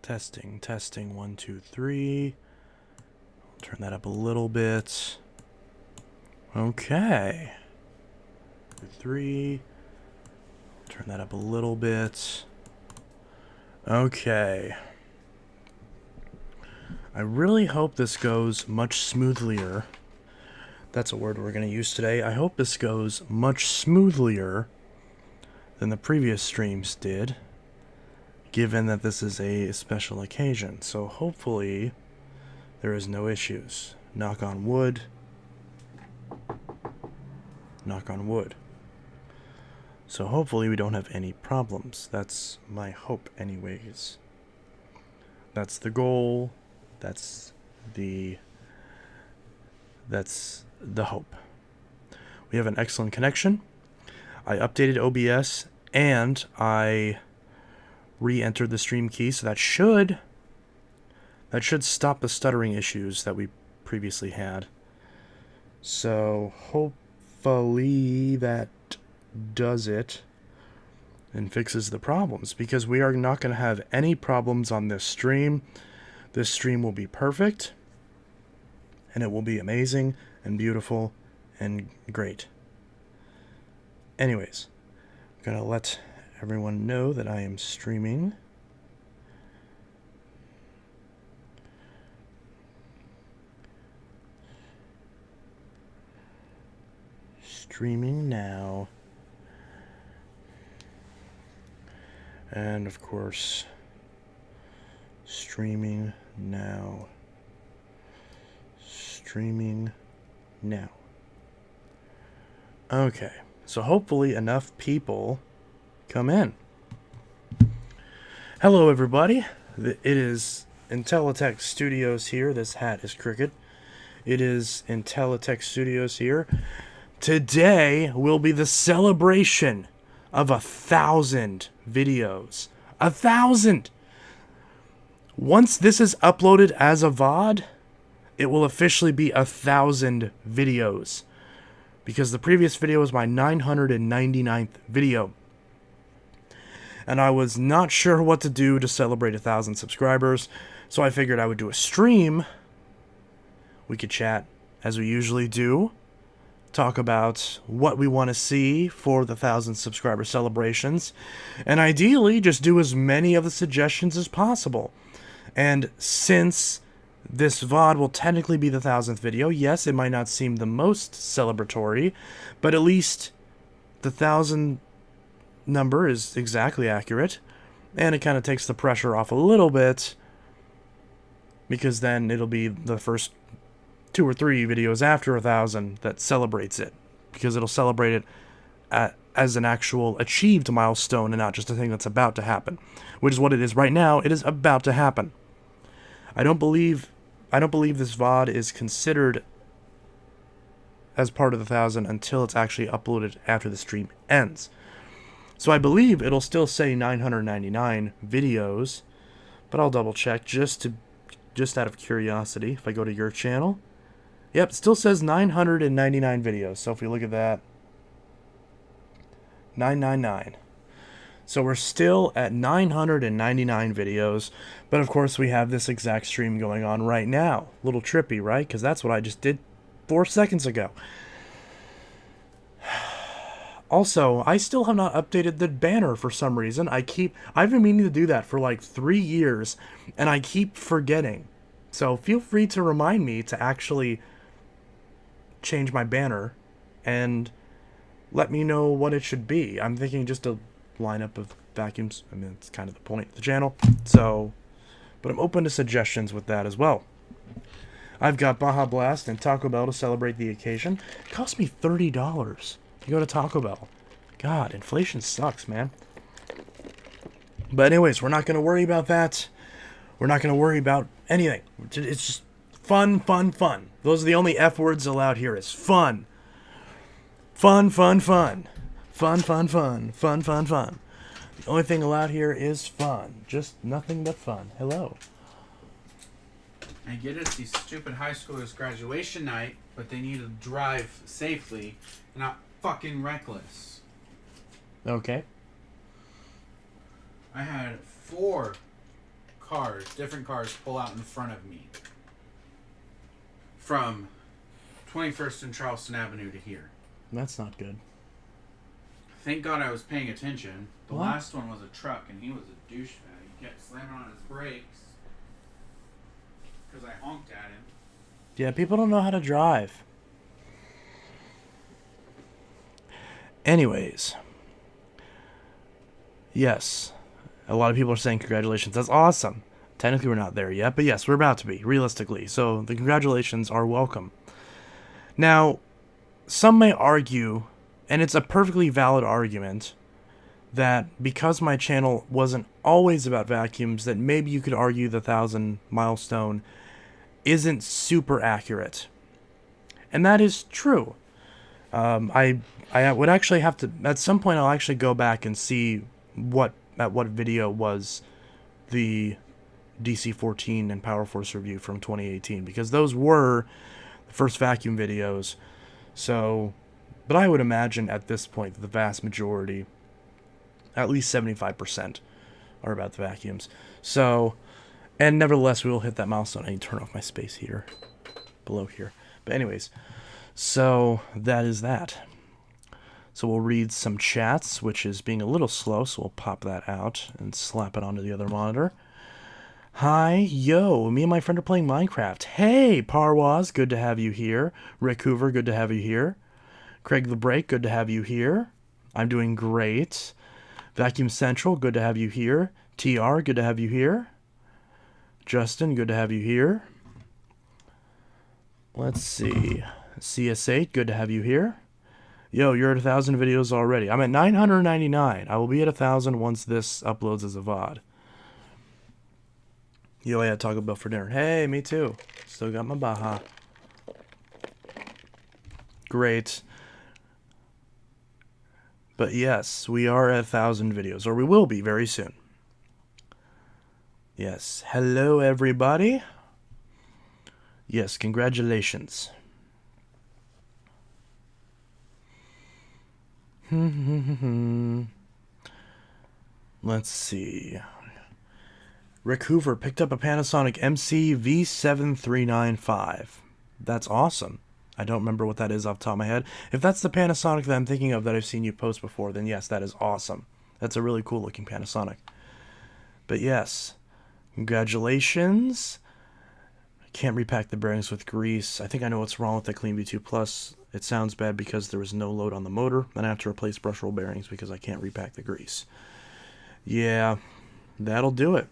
Testing, testing, 1, 2, 3. Turn that up a little bit. Okay. 2, 3. Turn that up a little bit. Okay. I really hope this goes much smoothlier. That's a word we're going to use today. I hope this goes much smoothlier than the previous streams did, given that this is a special occasion. So hopefully there is no issues. Knock on wood. Knock on wood. So hopefully we don't have any problems. That's my hope anyways. That's the goal. That's the hope. We have an excellent connection. I updated OBS and I re-entered the stream key, so that should stop the stuttering issues that we previously had. So hopefully that does it and fixes the problems, because we are not going to have any problems on this stream. This stream will be perfect, and it will be amazing and beautiful and great. Anyways, I'm going to let everyone know that I am streaming. Streaming now. And of course, streaming now. Streaming now. Okay, so hopefully enough people come in. Hello everybody, it is Intellitech Studios here. This hat is crooked. It is Intellitech Studios here. Today will be the celebration of 1,000 videos. 1,000! Once this is uploaded as a VOD, it will officially be 1,000 videos, because the previous video was my 999th video. And I was not sure what to do to celebrate 1,000 subscribers, so I figured I would do a stream. We could chat as we usually do, talk about what we want to see for the 1,000 subscriber celebrations, and ideally just do as many of the suggestions as possible. And since this VOD will technically be the 1,000th video, yes, it might not seem the most celebratory, but at least the 1,000 number is exactly accurate, and it kind of takes the pressure off a little bit, because then it'll be the first 2 or 3 videos after 1,000 that celebrates it, because it'll celebrate it as an actual achieved milestone and not just a thing that's about to happen, which is what it is right now. It is about to happen. I don't believe this VOD is considered as part of the 1,000 until it's actually uploaded after the stream ends. So I believe it'll still say 999 videos, but I'll double check just out of curiosity. If I go to your channel, yep, it still says 999 videos. So if we look at that, 999. So we're still at 999 videos, but of course we have this exact stream going on right now. A little trippy, right? Because that's what I just did 4 seconds ago. Also, I still have not updated the banner for some reason. I've been meaning to do that for like 3 years, and I keep forgetting. So feel free to remind me to actually change my banner and let me know what it should be. I'm thinking just a lineup of vacuums. I mean, it's kind of the point of the channel. So, but I'm open to suggestions with that as well. I've got Baja Blast and Taco Bell to celebrate the occasion. It cost me $30 to go to Taco Bell. God, inflation sucks, man. But anyways, we're not going to worry about that. We're not going to worry about anything. It's just fun, fun, fun. Those are the only F words allowed here. Is fun. Fun, fun, fun. Fun, fun, fun. Fun, fun, fun. The only thing allowed here is fun. Just nothing but fun. Hello. I get it's these stupid high schoolers' graduation night, but they need to drive safely and not fucking reckless. Okay. I had 4 cars, different cars, pull out in front of me. From 21st and Charleston Avenue to here. That's not good. Thank God I was paying attention. The What? last one was a truck, and he was a douchebag. He kept slamming on his brakes because I honked at him. Yeah, people don't know how to drive. Anyways. Yes. A lot of people are saying congratulations. That's awesome. Technically, we're not there yet, but yes, we're about to be, realistically. So the congratulations are welcome. Now, some may argue, and it's a perfectly valid argument, that because my channel wasn't always about vacuums, that maybe you could argue the 1,000 milestone isn't super accurate. And that is true. I would actually have to, at some point I'll actually go back and see what video was the DC-14 and Power Force review from 2018, because those were the first vacuum videos. So, but I would imagine at this point that the vast majority, at least 75%, are about the vacuums. So, and nevertheless, we will hit that milestone. I need to turn off my space heater below here. But anyways, so that is that. So we'll read some chats, which is being a little slow, so we'll pop that out and slap it onto the other monitor. Hi, yo, me and my friend are playing Minecraft. Hey, Parwaz, good to have you here. Rick Hoover, good to have you here. Craig the Break, good to have you here. I'm doing great. Vacuum Central, good to have you here. TR, good to have you here. Justin, good to have you here. Let's see. CS8, good to have you here. Yo, you're at 1,000 videos already. I'm at 999. I will be at 1,000 once this uploads as a VOD. Yo, I had Taco Bell for dinner. Hey, me too. Still got my Baja. Great. But yes, we are at 1,000 videos, or we will be very soon. Yes. Hello, everybody. Yes, congratulations. Let's see. Rick Hoover picked up a Panasonic MC V7395. That's awesome. I don't remember what that is off the top of my head. If that's the Panasonic that I'm thinking of that I've seen you post before, then yes, that is awesome. That's a really cool looking Panasonic. But yes, congratulations. I can't repack the bearings with grease. I think I know what's wrong with the Clean V2 Plus. It sounds bad because there was no load on the motor. Then I have to replace brush roll bearings because I can't repack the grease. Yeah, that'll do it.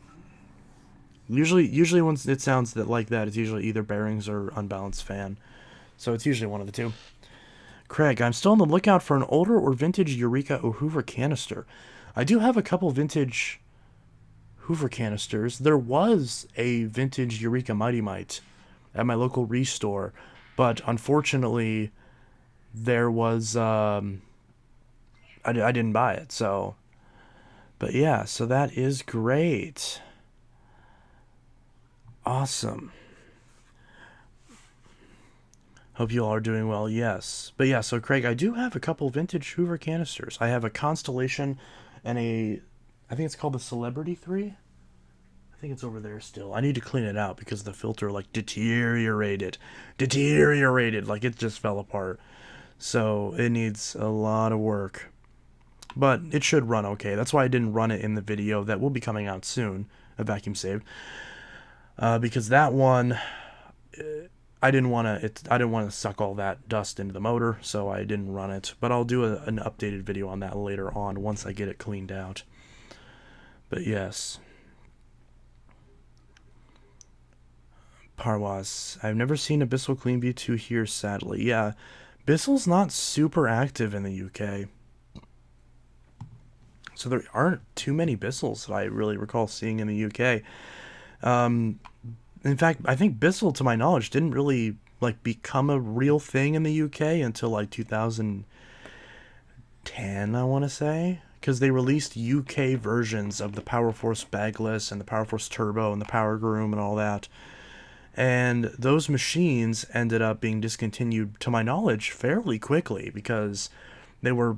Usually when it sounds like that, it's usually either bearings or unbalanced fan. So it's usually one of the two. Craig, I'm still on the lookout for an older or vintage Eureka or Hoover canister. I do have a couple vintage Hoover canisters. There was a vintage Eureka Mighty Mite at my local restore, but unfortunately there was I didn't buy it. So, but yeah, so that is great. Awesome. Hope you all are doing well. Yes. But yeah, so Craig, I do have a couple vintage Hoover canisters. I have a Constellation and I think it's called the Celebrity 3. I think it's over there still. I need to clean it out because the filter like deteriorated. Like it just fell apart. So it needs a lot of work. But it should run okay. That's why I didn't run it in the video that will be coming out soon, a vacuum saved. Because that one, I didn't want to suck all that dust into the motor, so I didn't run it. But I'll do an updated video on that later on once I get it cleaned out. But yes. Parwas, I've never seen a Bissell Clean V2 here, sadly. Yeah, Bissell's not super active in the UK. So there aren't too many Bissells that I really recall seeing in the UK. In fact, I think Bissell, to my knowledge, didn't really like become a real thing in the UK until like 2010, I want to say, because they released UK versions of the Power Force Bagless and the Power Force Turbo and the Power Groom and all that. And those machines ended up being discontinued, to my knowledge, fairly quickly because they were,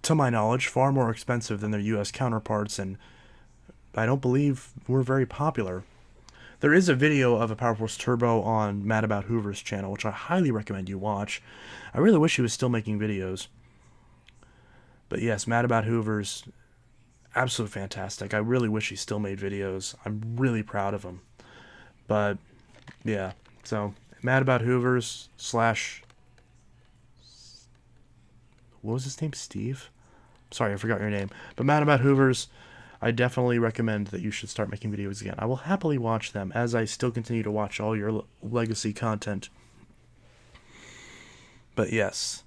to my knowledge, far more expensive than their US counterparts and I don't believe were very popular. There is a video of a Power Force Turbo on Mad About Hoover's channel, which I highly recommend you watch. I really wish he was still making videos. But yes, Mad About Hoover's absolutely fantastic. I really wish he still made videos. I'm really proud of him. But, yeah. So, Mad About Hoover's / what was his name? Steve? Sorry, I forgot your name. But Mad About Hoover's, I definitely recommend that you should start making videos again. I will happily watch them as I still continue to watch all your legacy content. But yes,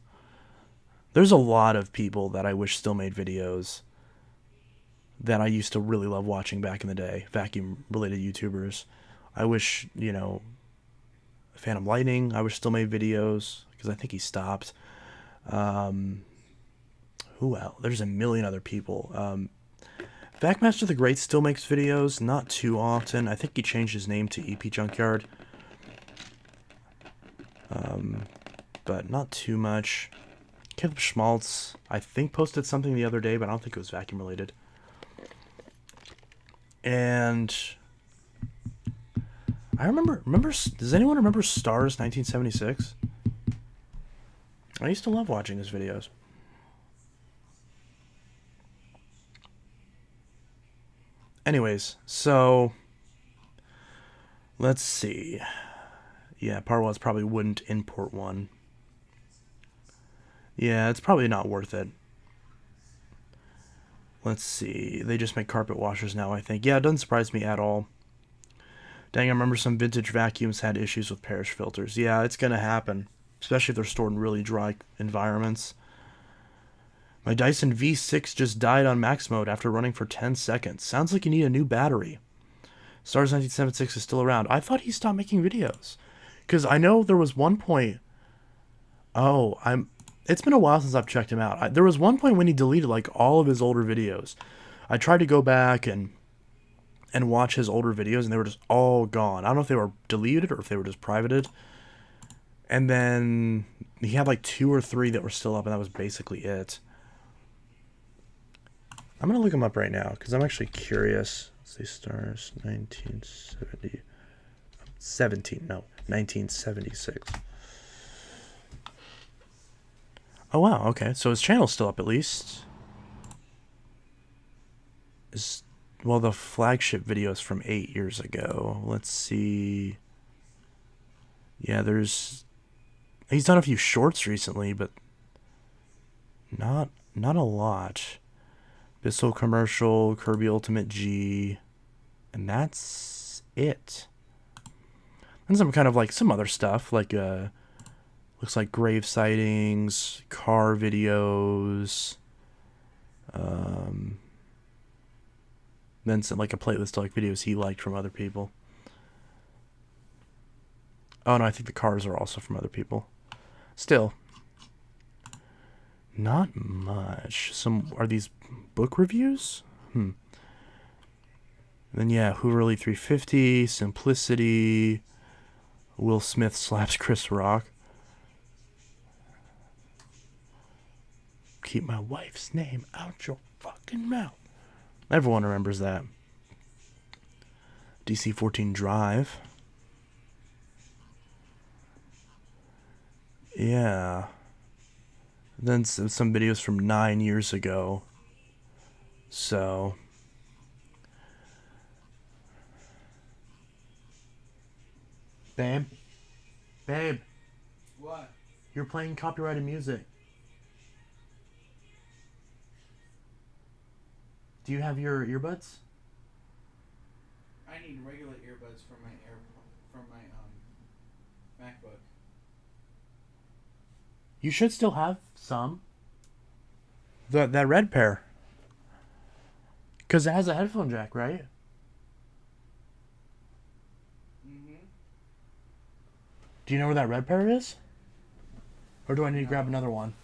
there's a lot of people that I wish still made videos that I used to really love watching back in the day, vacuum-related YouTubers. I wish, Phantom Lightning, I wish still made videos, because I think he stopped. Who else? There's a million other people. Vacmaster the Great still makes videos, not too often. I think he changed his name to EP Junkyard. But not too much. Caleb Schmaltz, I think, posted something the other day, but I don't think it was vacuum related. And I remember, does anyone remember Stars 1976? I used to love watching his videos. Anyways, so let's see. Yeah, Parwaz probably wouldn't import one. Yeah, it's probably not worth it. Let's see. They just make carpet washers now, I think. Yeah, it doesn't surprise me at all. Dang, I remember some vintage vacuums had issues with parish filters. Yeah, it's going to happen, especially if they're stored in really dry environments. My Dyson V6 just died on max mode after running for 10 seconds. Sounds like you need a new battery. Stars 1976 is still around. I thought he stopped making videos. Because I know there was one point... It's been a while since I've checked him out. There was one point when he deleted, like, all of his older videos. I tried to go back and watch his older videos, and they were just all gone. I don't know if they were deleted or if they were just privated. And then he had, like, 2 or 3 that were still up, and that was basically it. I'm going to look him up right now, because I'm actually curious. Let's see, Stars 1976. Oh, wow, okay. So his channel's still up, at least. Well, the flagship video is from 8 years ago. Let's see. Yeah, he's done a few shorts recently, but not a lot. Bissell commercial, Kirby Ultimate G, and that's it. And some kind of like some other stuff, like looks like grave sightings, car videos, then some like a playlist of like videos he liked from other people. Oh no, I think the cars are also from other people. Still, not much. Are these book reviews? Then yeah, Hoover Elite 350, Simplicity, Will Smith slaps Chris Rock. Keep my wife's name out your fucking mouth. Everyone remembers that. DC-14 Drive. Yeah. Then some videos from 9 years ago. So. Babe? Babe? What? You're playing copyrighted music. Do you have your earbuds? I need regular earbuds for my MacBook. You should still have some. That red pair. Because it has a headphone jack, right? Mm-hmm. Do you know where that red pair is? Or do I need to grab another one?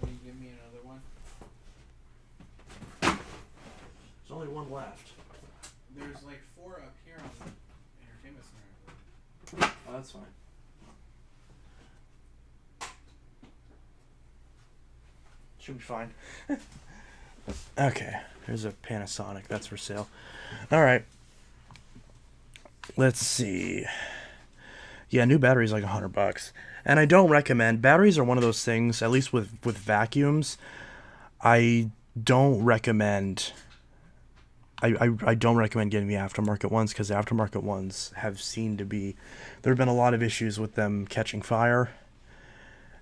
Can you give me another one? There's only one left. There's like 4 up here on the entertainment center. Oh, that's fine. Should be fine. Okay, there's a Panasonic. That's for sale. All right. Let's see. Yeah, new batteries like $100, and I don't recommend. Batteries are one of those things. At least with vacuums, I don't recommend. I don't recommend getting the aftermarket ones because the aftermarket ones have seemed to be. There have been a lot of issues with them catching fire,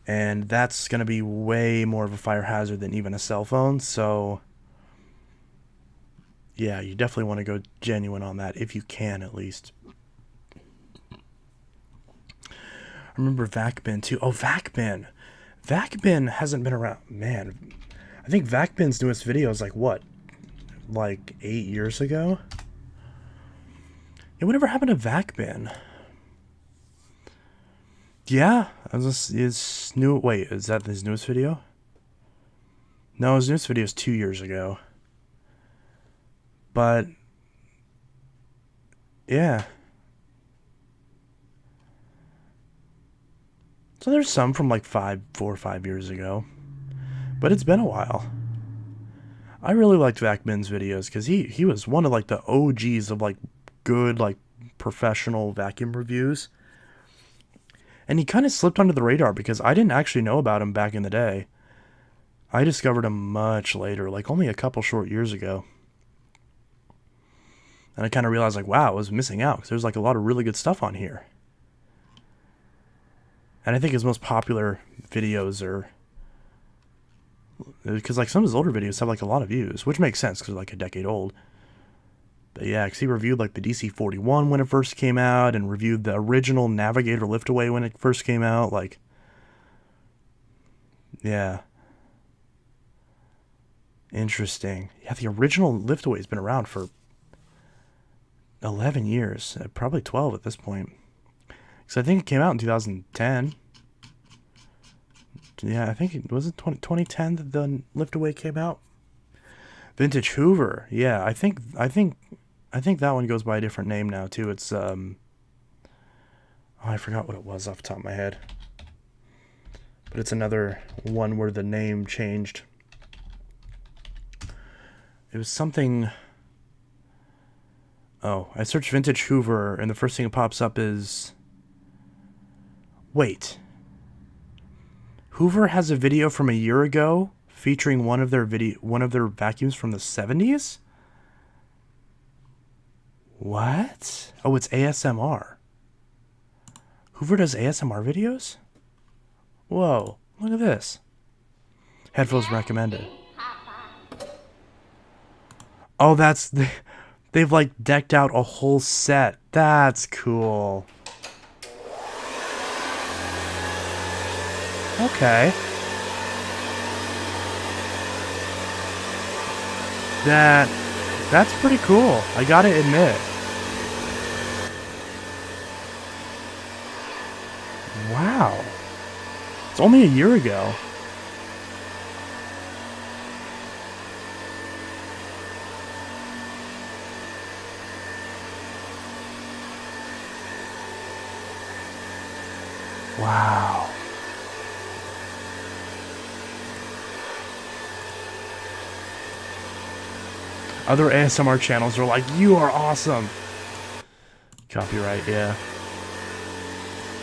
and that's going to be way more of a fire hazard than even a cell phone. So, yeah, you definitely want to go genuine on that if you can, at least. I remember VacBin too. Oh, VacBin. VacBin hasn't been around. Man, I think VacBin's newest video is like what? Like 8 years ago? Yeah, whatever happened to VacBin? Yeah, his new. Wait, is that his newest video? No, his newest video is 2 years ago. But yeah. So there's some from like 4 or 5 years ago. But it's been a while. I really liked VacBin's videos because he was one of like the OGs of like good like professional vacuum reviews. And he kind of slipped under the radar because I didn't actually know about him back in the day. I discovered him much later, like only a couple short years ago. And I kind of realized like, wow, I was missing out because there's like a lot of really good stuff on here. And I think his most popular videos are because like some of his older videos have like a lot of views, which makes sense because they're like a decade old. But yeah, because he reviewed like the DC-41 when it first came out, and reviewed the original Navigator Liftaway when it first came out. Like, yeah, interesting. Yeah, the original Liftaway has been around for 11 years, probably 12 at this point. Because I think it came out in 2010. Yeah, I think it was 2010 that the Liftaway came out. Vintage Hoover. Yeah, I think that one goes by a different name now too. It's oh, I forgot what it was off the top of my head. But it's another one where the name changed. It was something. Oh, I searched Vintage Hoover and the first thing that pops up is wait. Hoover has a video from a year ago featuring one of their vacuums from the 70s? What? Oh, it's ASMR. Hoover does ASMR videos? Whoa, look at this. Headphones recommended. Oh, they've like decked out a whole set. That's cool. Okay. That's pretty cool. I gotta admit. Wow. It's only a year ago. Wow. Other ASMR channels are like, you are awesome. Copyright, yeah.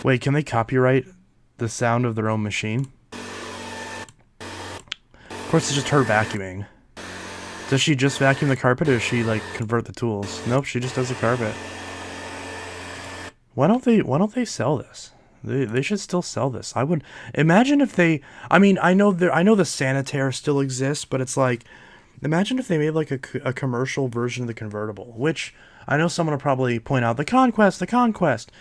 Wait, can they copyright the sound of their own machine? Of course, it's just her vacuuming. Does she just vacuum the carpet, or does she like convert the tools? Nope, she just does the carpet. Why don't they sell this? They should still sell this. I would imagine if they. I mean, I know the Sanitaire still exists, but it's like, imagine if they made like a commercial version of the convertible. Which I know someone will probably point out the Conquest.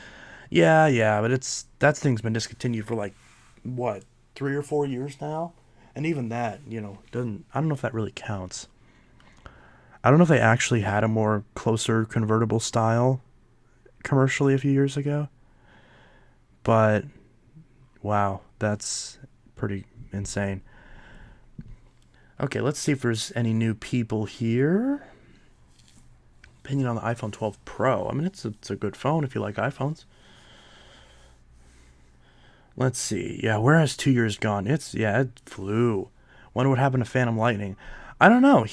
Yeah, but that thing's been discontinued for like what 3 or 4 years now, and even that, doesn't. I don't know if that really counts. I don't know if they actually had a more closer convertible style commercially a few years ago. But wow, that's pretty insane. Okay, let's see if there's any new people here. Opinion on the iPhone 12 Pro. I mean, it's a good phone if you like iPhones. Let's see. Yeah, where has 2 years gone? It flew. Wonder what happened to Phantom Lightning. I don't know.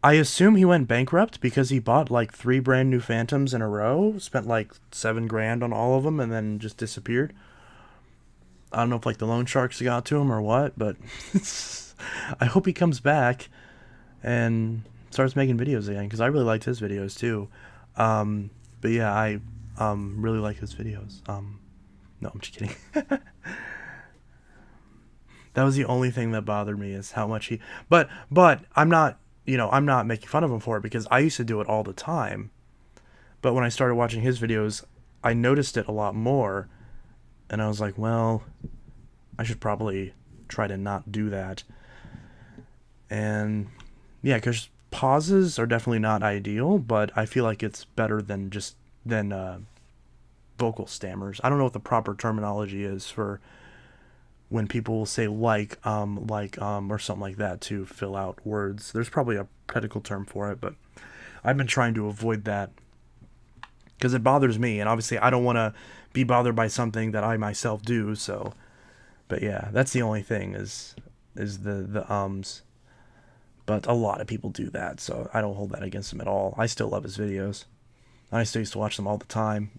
I assume he went bankrupt because he bought like 3 brand new Phantoms in a row, spent like 7 grand on all of them, and then just disappeared. I don't know if like the loan sharks got to him or what, but I hope he comes back and starts making videos again, because I really liked his videos too. But yeah, I really like his videos. No, I'm just kidding. That was the only thing that bothered me, is how much he. But I'm not, I'm not making fun of him for it, because I used to do it all the time. But when I started watching his videos, I noticed it a lot more, and I was like, well, I should probably try to not do that. And yeah, because pauses are definitely not ideal, but I feel like it's better than vocal stammers. I don't know what the proper terminology is for when people will say or something like that to fill out words. There's probably a technical term for it, but I've been trying to avoid that because it bothers me, and obviously I don't want to be bothered by something that I myself do. So, but yeah, that's the only thing is the ums. But a lot of people do that, so I don't hold that against him at all. I still love his videos. I still used to watch them all the time.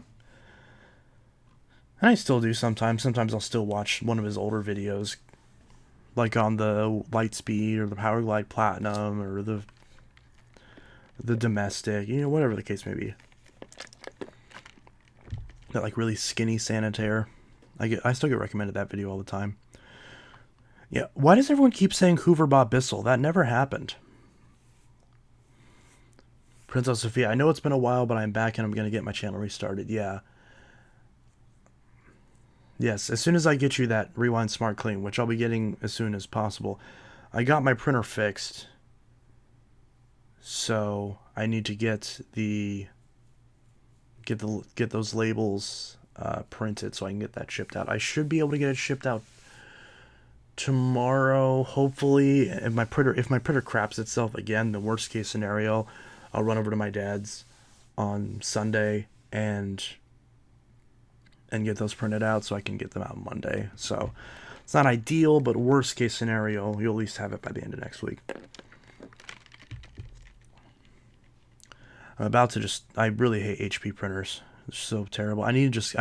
And I still do sometimes. Sometimes I'll still watch one of his older videos, like on the Lightspeed or the Powerglide Platinum or the Domestic, whatever the case may be. That like really skinny Sanitaire. I still get recommended that video all the time. Yeah, why does everyone keep saying Hoover bought Bissell? That never happened. Princess Sophia, I know it's been a while, but I'm back and I'm going to get my channel restarted. Yeah. Yes, as soon as I get you that Rewind Smart Clean, which I'll be getting as soon as possible. I got my printer fixed, so I need to get those labels printed so I can get that shipped out. I should be able to get it shipped out tomorrow, hopefully. If my printer craps itself again, the worst case scenario, I'll run over to my dad's on Sunday and get those printed out so I can get them out Monday. So it's not ideal, but worst case scenario, you'll at least have it by the end of next week. I'm about to I really hate HP printers. They're so terrible. I need to just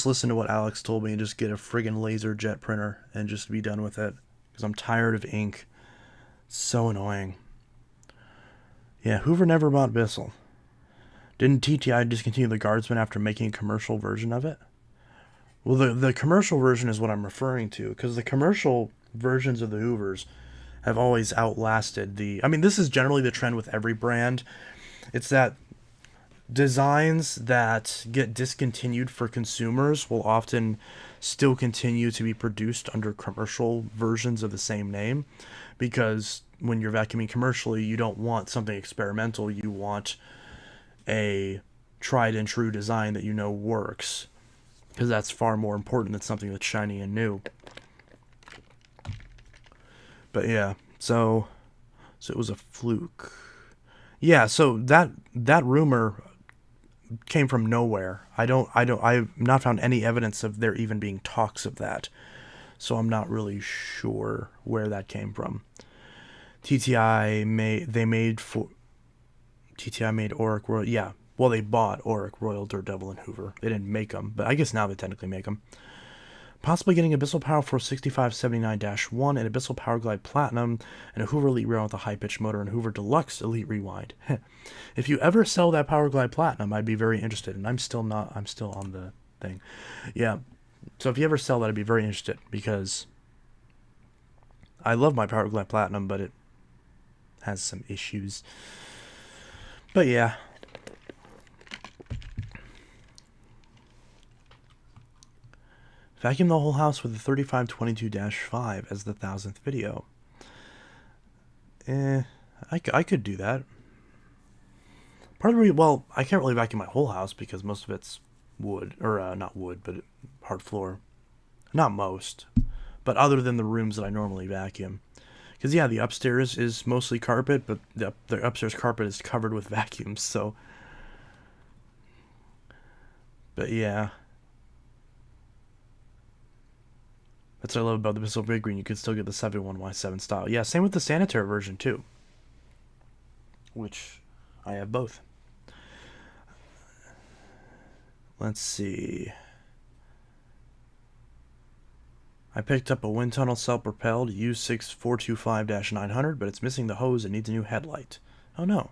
listen to what Alex told me and just get a friggin' LaserJet printer and just be done with it, because I'm tired of ink. So annoying. Yeah, Hoover never bought Bissell. Didn't TTI discontinue the Guardsman after making a commercial version of it? Well, the commercial version is what I'm referring to, because the commercial versions of the Hoovers have always outlasted this is generally the trend with every brand. It's that designs that get discontinued for consumers will often still continue to be produced under commercial versions of the same name, because when you're vacuuming commercially, you don't want something experimental. You want a tried and true design that works, because that's far more important than something that's shiny and new. But yeah, so it was a fluke. Yeah, so that rumor came from nowhere. I've not found any evidence of there even being talks of that, so I'm not really sure where that came from. TTI made Auric Royal. Yeah, well, they bought Auric Royal, Daredevil, and Hoover. They didn't make them, but I guess now they technically make them. Possibly getting Abyssal Power Force 6579-1 and Abyssal Powerglide Platinum and a Hoover Elite Rewind with a high-pitch motor and Hoover Deluxe Elite Rewind. If you ever sell that Powerglide Platinum, I'd be very interested, and I'm still on the thing. Yeah, so if you ever sell that, I'd be very interested, because I love my Powerglide Platinum, but it has some issues. But yeah. Vacuum the whole house with the 3522-5 as the 1000th video. I could do that. Part of the reason, well, I can't really vacuum my whole house because most of it's wood, or not wood, but hard floor. Not most, but other than the rooms that I normally vacuum. Because yeah, the upstairs is mostly carpet, but the upstairs carpet is covered with vacuums, so. But yeah. That's what I love about the Bissell Big Green. You can still get the 71Y7 style. Yeah, same with the Sanitaire version too, which I have both. Let's see. I picked up a wind tunnel self-propelled U6425-900, but it's missing the hose and needs a new headlight. Oh no.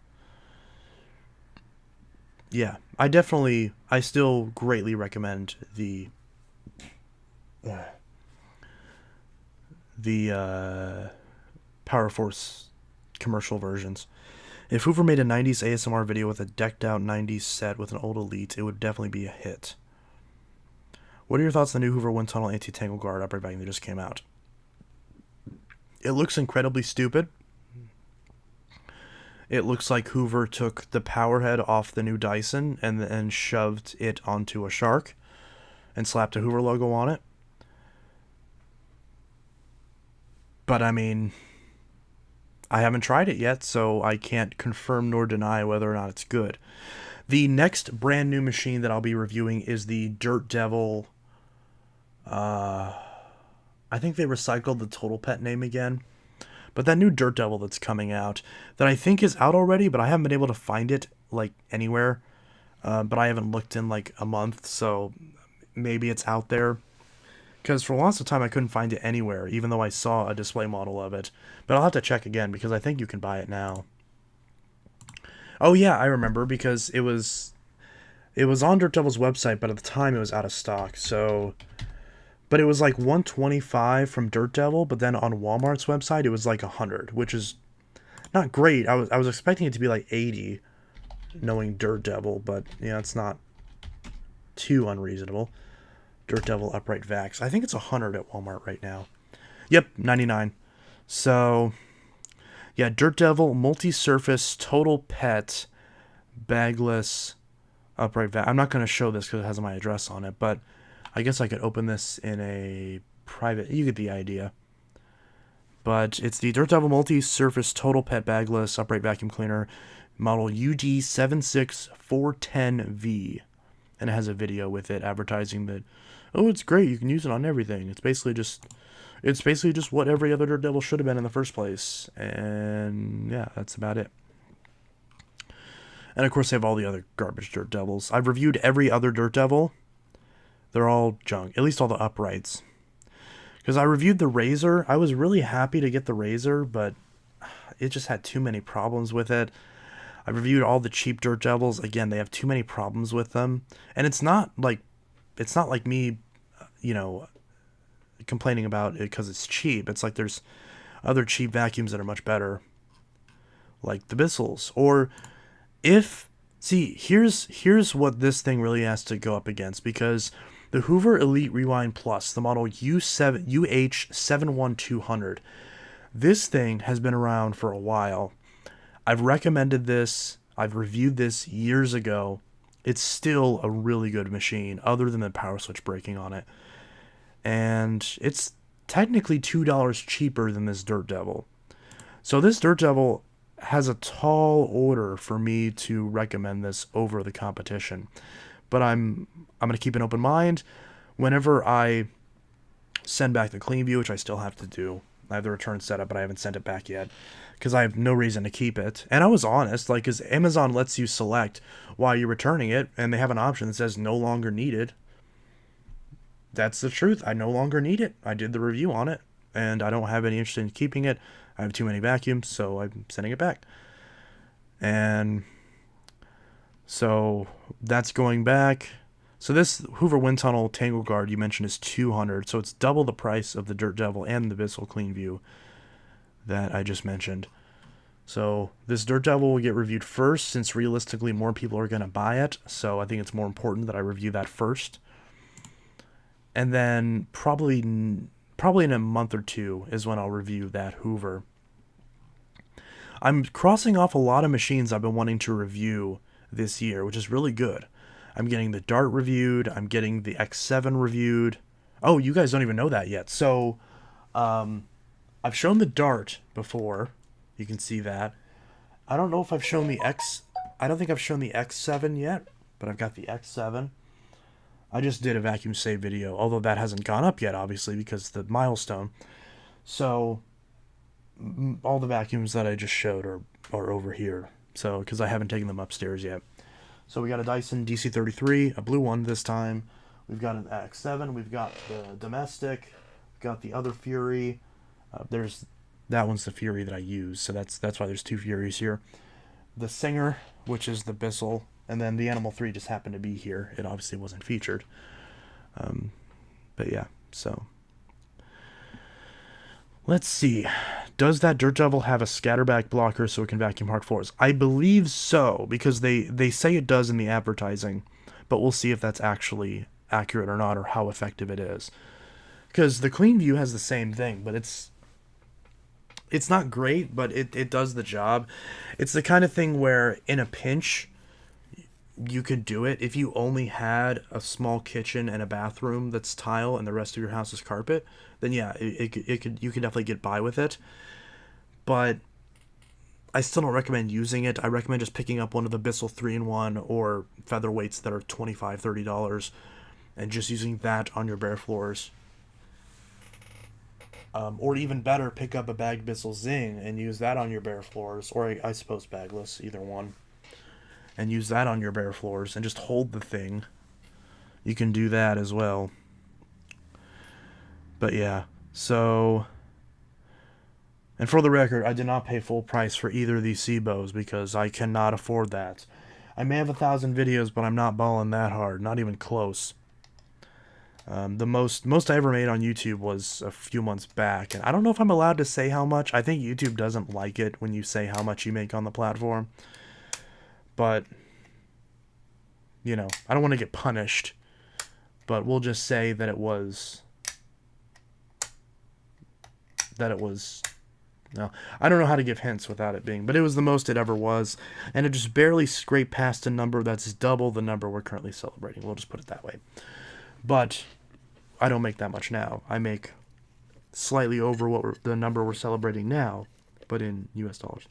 Yeah, I still greatly recommend the Power Force commercial versions. If Hoover made a 90s ASMR video with a decked out 90s set with an old Elite, it would definitely be a hit. What are your thoughts on the new Hoover Wind Tunnel Anti-Tangle Guard upright vacuum that just came out? It looks incredibly stupid. It looks like Hoover took the power head off the new Dyson and then shoved it onto a Shark and slapped a Hoover logo on it. But I mean, I haven't tried it yet, so I can't confirm nor deny whether or not it's good. The next brand new machine that I'll be reviewing is the Dirt Devil. I think they recycled the Total Pet name again. But that new Dirt Devil that's coming out, that I think is out already, but I haven't been able to find it, like, anywhere. But I haven't looked in, like, a month, so maybe it's out there. Because for lots of time I couldn't find it anywhere, even though I saw a display model of it. But I'll have to check again, because I think you can buy it now. Oh yeah, I remember, because it was on Dirt Devil's website, but at the time it was out of stock, so... But it was like $125 from Dirt Devil, but then on Walmart's website it was like $100, which is not great. I was expecting it to be like $80, knowing Dirt Devil, but yeah, it's not too unreasonable. Dirt Devil upright vacs. I think it's $100 at Walmart right now. Yep, $99. So yeah, Dirt Devil multi-surface total pet bagless upright vac. I'm not going to show this because it has my address on it, but I guess I could open this in a private... You get the idea. But it's the Dirt Devil multi-surface total pet bagless upright vacuum cleaner model UD76410V. And it has a video with it advertising that, oh, it's great, you can use it on everything. It's basically just what every other Dirt Devil should have been in the first place. And yeah, that's about it. And of course, they have all the other garbage Dirt Devils. I've reviewed every other Dirt Devil. They're all junk, at least all the uprights. Because I reviewed the Razor. I was really happy to get the Razor, but it just had too many problems with it. I reviewed all the cheap Dirt Devils. Again, they have too many problems with them. And it's not like me, you know, complaining about it because it's cheap. It's like there's other cheap vacuums that are much better, like the Bissells. Or if... See, here's what this thing really has to go up against, because the Hoover Elite Rewind Plus, the model UH71200, this thing has been around for a while. I've recommended this. I've reviewed this years ago. It's still a really good machine, other than the power switch breaking on it. And it's technically $2 cheaper than this Dirt Devil. So this Dirt Devil has a tall order for me to recommend this over the competition. But I'm going to keep an open mind. Whenever I send back the CleanView, which I still have to do, I have the return set up, but I haven't sent it back yet, because I have no reason to keep it. And I was honest, like, because Amazon lets you select while you're returning it, and they have an option that says no longer needed. That's the truth. I no longer need it. I did the review on it, and I don't have any interest in keeping it. I have too many vacuums, so I'm sending it back. And so that's going back. So this Hoover Wind Tunnel Tangle Guard you mentioned is $200, so it's double the price of the Dirt Devil and the Bissell CleanView that I just mentioned. So this Dirt Devil will get reviewed first, since realistically more people are going to buy it, so I think it's more important that I review that first. And then probably in a month or two is when I'll review that Hoover. I'm crossing off a lot of machines I've been wanting to review this year, which is really good. I'm getting the Dart reviewed. I'm getting the X7 reviewed. Oh, you guys don't even know that yet. So, I've shown the Dart before. You can see that. I don't know if I've shown the I don't think I've shown the X7 yet, but I've got the X7. I just did a vacuum save video, although that hasn't gone up yet, obviously, because the milestone. So all the vacuums that I just showed are over here. So because I haven't taken them upstairs yet. So we got a Dyson DC33, a blue one this time. We've got an X7. We've got the domestic. We've got the other Fury. There's that one's the Fury that I use. So that's why there's two Furies here. The Singer, which is the Bissell, and then the Animal 3 just happened to be here. It obviously wasn't featured. But yeah, so let's see. Does that Dirt Devil have a scatterback blocker so it can vacuum hard floors? I believe so, because they say it does in the advertising, but we'll see if that's actually accurate or not, or how effective it is. Because the Clean View has the same thing, but it's not great, but it does the job. It's the kind of thing where in a pinch, you could do it. If you only had a small kitchen and a bathroom that's tile and the rest of your house is carpet, then yeah, you could definitely get by with it. But I still don't recommend using it. I recommend just picking up one of the Bissell 3-in-1 or featherweights that are $25, $30 and just using that on your bare floors. Or even better, pick up a bagged Bissell Zing and use that on your bare floors, or I suppose bagless, either one, and use that on your bare floors and just hold the thing. You can do that as well. But yeah, so, and for the record, I did not pay full price for either of these Sebos because I cannot afford that. I may have 1,000 videos, but I'm not balling that hard, not even close. The most I ever made on YouTube was a few months back, and I don't know if I'm allowed to say how much. I think YouTube doesn't like it when you say how much you make on the platform. But, you know, I don't want to get punished. But we'll just say that it was... No, I don't know how to give hints without it being, but it was the most it ever was, and it just barely scraped past a number that's double the number we're currently celebrating. We'll just put it that way. But I don't make that much now. I make slightly over the number we're celebrating now, but in US dollars.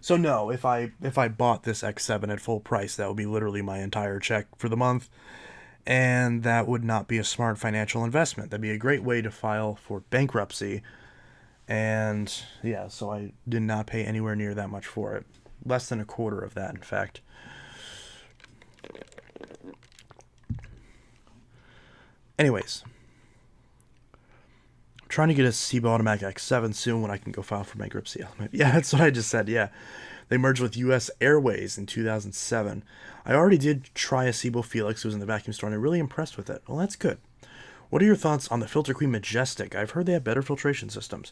So no, if I bought this X7 at full price, that would be literally my entire check for the month, and that would not be a smart financial investment. That'd be a great way to file for bankruptcy. And yeah, so I did not pay anywhere near that much for it. Less than a quarter of that, in fact. Anyways, I'm trying to get a Seba Automatic X7 soon when I can go file for bankruptcy. Yeah, that's what I just said, yeah. They merged with US Airways in 2007. I already did try a Sebo Felix, who was in the vacuum store, and I'm really impressed with it. Well, that's good. What are your thoughts on the Filter Queen Majestic? I've heard they have better filtration systems.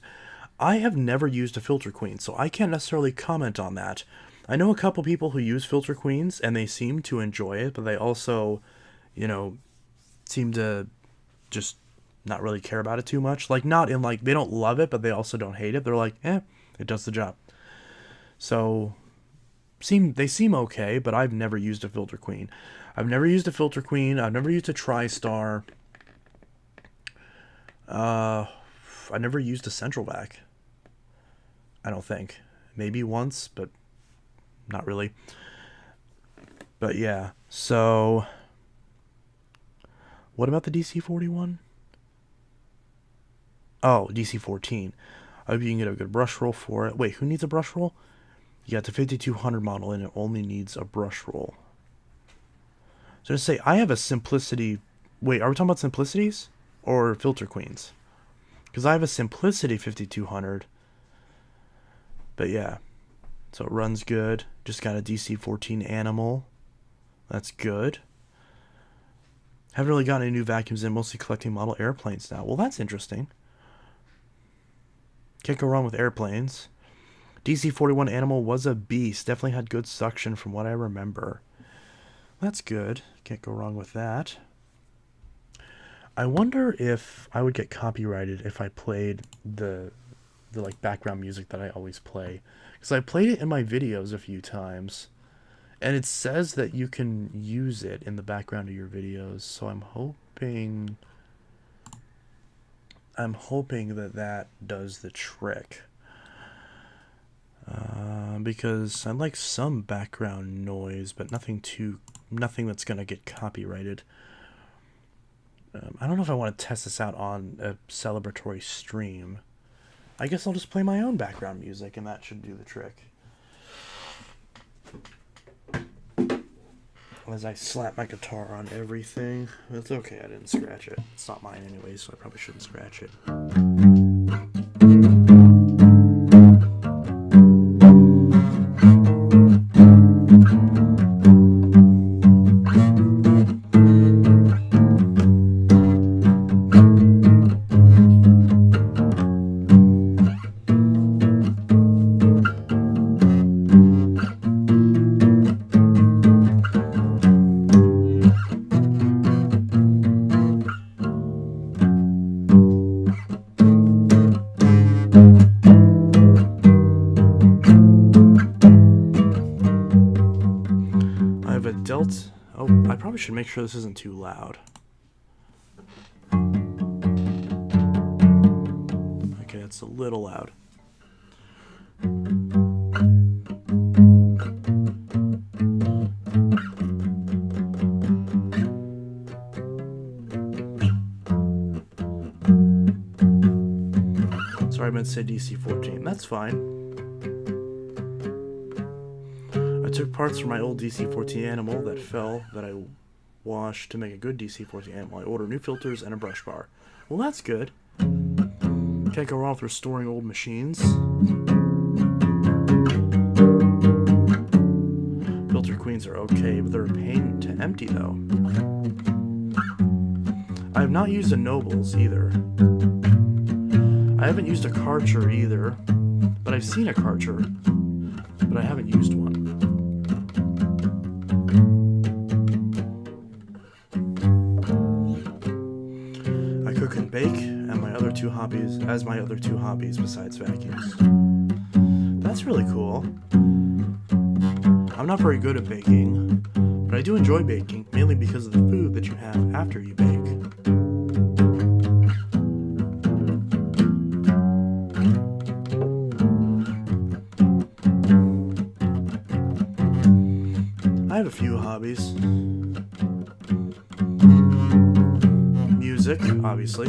I have never used a Filter Queen, so I can't necessarily comment on that. I know a couple people who use Filter Queens, and they seem to enjoy it, but they also, you know, seem to just not really care about it too much. Like, not in, like, they don't love it, but they also don't hate it. They're like, it does the job. So, they seem okay, but I've never used a Filter Queen. I've never used a Filter Queen. I've never used a TriStar. I never used a Central Vac. I don't think. Maybe once, but not really. But yeah, so what about the DC41? Oh, DC14. I hope you can get a good brush roll for it. Wait, who needs a brush roll? You got the 5200 model and it only needs a brush roll. So to say, I have a Simplicity... Wait, are we talking about Simplicities? Or Filter Queens? Because I have a Simplicity 5200. But yeah. So it runs good. Just got a DC14 Animal. That's good. Haven't really gotten any new vacuums in. Mostly collecting model airplanes now. Well, that's interesting. Can't go wrong with airplanes. DC41 Animal was a beast. Definitely had good suction from what I remember. That's good. Can't go wrong with that. I wonder if I would get copyrighted if I played the like background music that I always play, because I played it in my videos a few times, and it says that you can use it in the background of your videos. So I'm hoping that does the trick. Because I like some background noise, but nothing too nothing that's going to get copyrighted. I don't know if I want to test this out on a celebratory stream. I guess I'll just play my own background music, and that should do the trick. As I slap my guitar on everything. It's okay, I didn't scratch it. It's not mine anyway, so I probably shouldn't scratch it. Oh, I probably should make sure this isn't too loud. Okay, it's a little loud. Sorry, I meant to say DC-14. That's fine. I took parts from my old DC-14 animal that fell that I washed to make a good DC-14 animal. I ordered new filters and a brush bar. Well, that's good. Can't go wrong with restoring old machines. Filter queens are okay, but they're a pain to empty though. I have not used a Nobles either. I haven't used a Karcher either, but I've seen a Karcher, but I haven't used one. I cook and bake, and my other two hobbies besides vacuums. That's really cool. I'm not very good at baking, but I do enjoy baking, mainly because of the food that you have after you bake. I have a few hobbies. Music, obviously.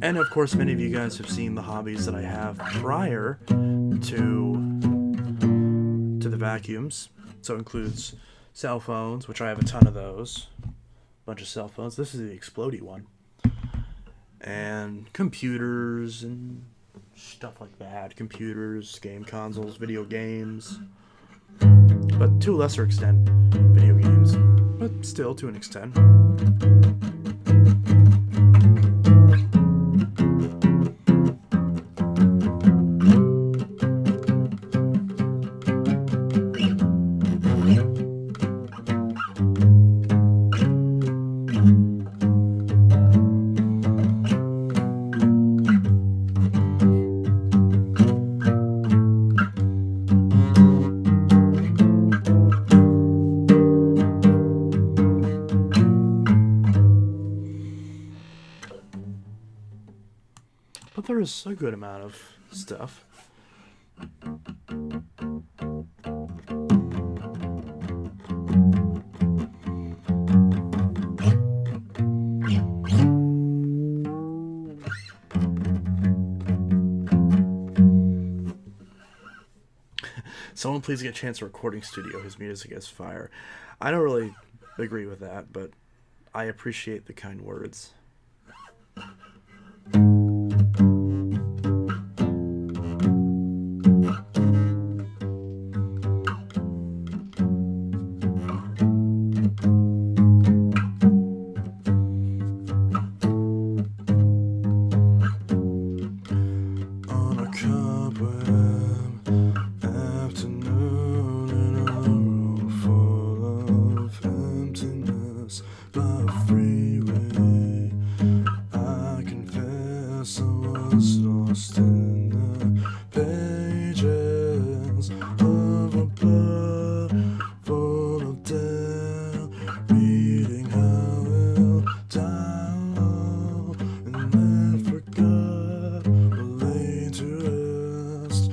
And of course, many of you guys have seen the hobbies that I have prior to the vacuums. So it includes cell phones, which I have a ton of those. A bunch of cell phones. This is the Explodey one. And computers and stuff like that. Computers, game consoles, video games. But to a lesser extent, video games. But still, to an extent. But there is a good amount of stuff. Someone please get Chance a recording studio. His music is fire. I don't really agree with that, but I appreciate the kind words. Lost in the pages of a book full of death, reading how it died, and I forgot or lay to rest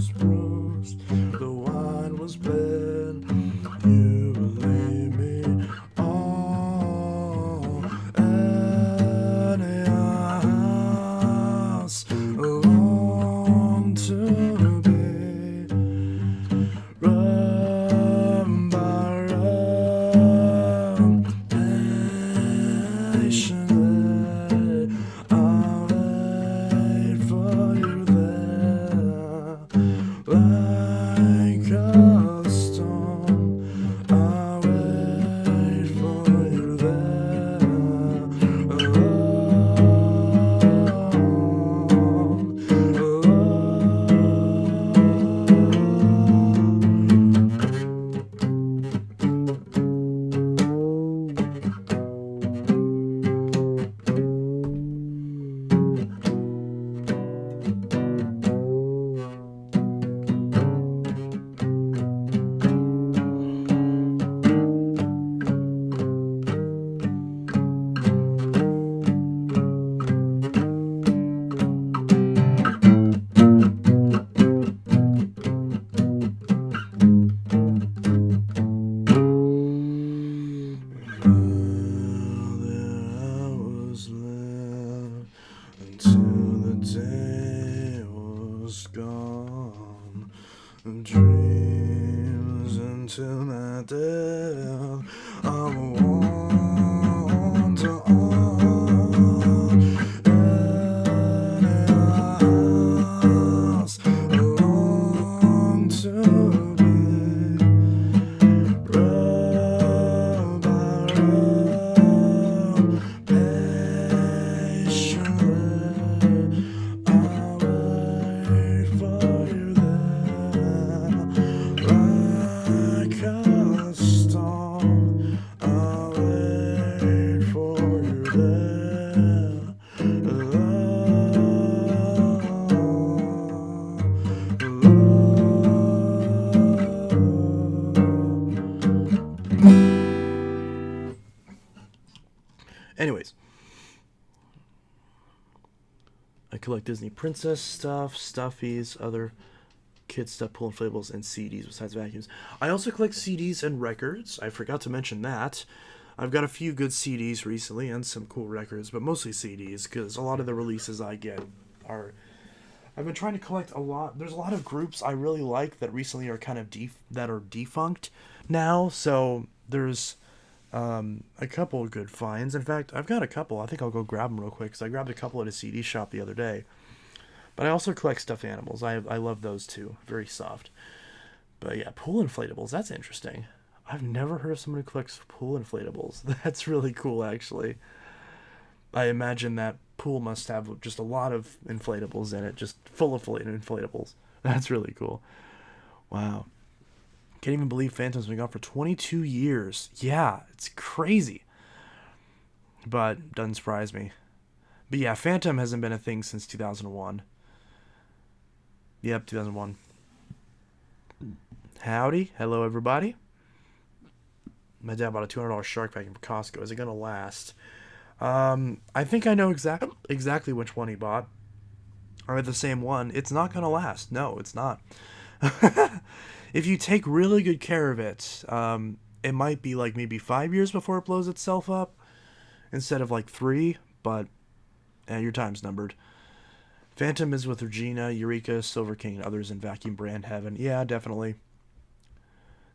was bruised, the wine was bled. You leave me all at your house, long to be run by run, patiently I'll wait for you there, like a storm. I'll wait for you there, until the day was gone. Dreams until my death. I will wander on at your house, long to be rub by rub, patiently I'll wait for you there, like a storm. I'll wait for you there, Anyways, I collect Disney princess stuff, stuffies, other kid stuff, pool inflatables, and CDs besides vacuums. I also collect CDs and records. I forgot to mention that. I've got a few good CDs recently and some cool records, but mostly CDs because a lot of the releases I get are. I've been trying to collect a lot. There's a lot of groups I really like that recently are kind of that are defunct now. So there's a couple of good finds. In fact, I've got a couple. I think I'll go grab them real quick because I grabbed a couple at a CD shop the other day. But I also collect stuffed animals. I love those too. Very soft. But yeah, pool inflatables. That's interesting. I've never heard of someone who collects pool inflatables. That's really cool, actually. I imagine that pool must have just a lot of inflatables in it, just full of inflatables. That's really cool. Wow. Can't even believe Phantom's been gone for 22 years. Yeah, it's crazy. But doesn't surprise me. But yeah, Phantom hasn't been a thing since 2001. Yep, 2001. Howdy. Hello, everybody. My dad bought a $200 shark vacuum for Costco. Is it going to last? I think I know exactly which one he bought. Or the same one. It's not going to last. No, it's not. If you take really good care of it, it might be like maybe 5 years before it blows itself up instead of like 3, but your time's numbered. Phantom is with Regina, Eureka, Silver King, and others in vacuum brand heaven. Yeah, definitely.